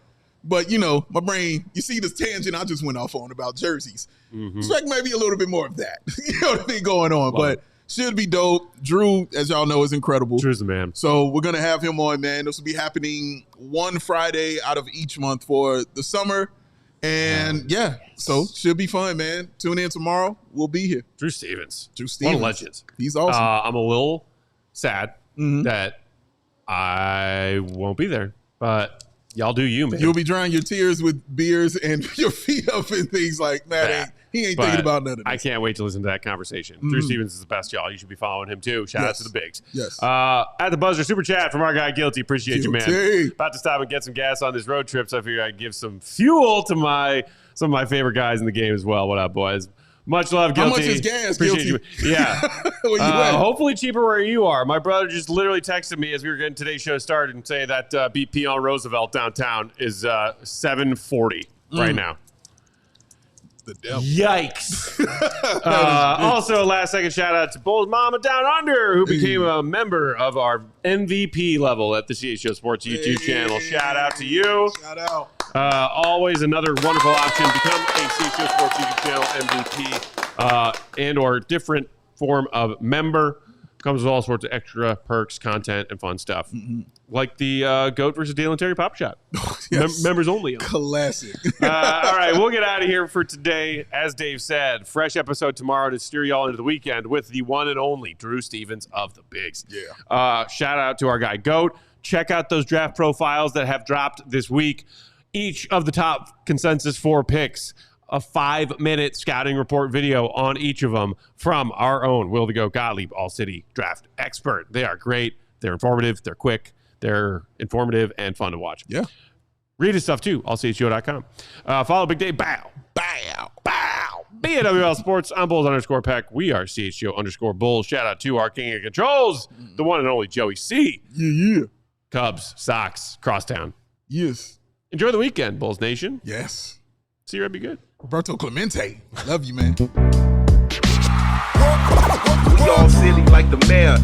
But, my brain, you see this tangent I just went off on about jerseys. Expect maybe a little bit more of that. You know what I mean, going on. But should be dope. Drew, as y'all know, is incredible. Drew's the man. So we're going to have him on, man. This will be happening one Friday out of each month for the summer. And, so should be fun, man. Tune in tomorrow. We'll be here. Drew Stevens. Drew Stevens. What a legend. He's awesome. I'm a little sad that I won't be there, but y'all do you, man. You'll be drying your tears with beers and your feet up and things like that. He ain't thinking about none of this. I can't wait to listen to that conversation. Drew Stevens is the best, y'all. You should be following him, too. Shout out to the bigs. Yes. At the buzzer, super chat from our guy, Guilty. Appreciate you, man. Guilty. About to stop and get some gas on this road trip, so I figured I'd give some fuel to some of my favorite guys in the game as well. What up, boys? Much love, Guilty. How much is gas, Appreciate Guilty? You. Yeah. Where you at? Hopefully cheaper where you are. My brother just literally texted me as we were getting today's show started and saying that BP on Roosevelt downtown is $7.40 right now. The devil. Yikes. Also, last second shout out to Bulls Mama Down Under, who became a member of our MVP level at the CHGO Sports YouTube channel. Shout out to you. Shout out. Always another wonderful option. Become a CHGO Sports YouTube channel MVP and or different form of member. Comes with all sorts of extra perks, content, and fun stuff. Like the GOAT versus Dale and Terry Pop Shot. Yes. Members only. Classic. All right, we'll get out of here for today. As Dave said, fresh episode tomorrow to steer y'all into the weekend with the one and only Drew Stevens of the Bigs. Yeah. Shout out to our guy GOAT. Check out those draft profiles that have dropped this week. Each of the top consensus 4 picks, a 5-minute scouting report video on each of them from our own Will the Goat Gottlieb, All-City draft expert. They are great. They're informative. They're quick. They're informative and fun to watch. Yeah. Read his stuff too, allchgo.com. Follow Big Dave. Bow. Bow. Bow. BWL Sports. I'm Bulls_Peck. We are CHGO_Bulls. Shout out to our King of Controls, the one and only Joey C. Yeah. Cubs, Sox, Crosstown. Yes. Enjoy the weekend, Bulls Nation. Yes. See you, be good. Roberto Clemente. Love you, man. We all silly like the mayor.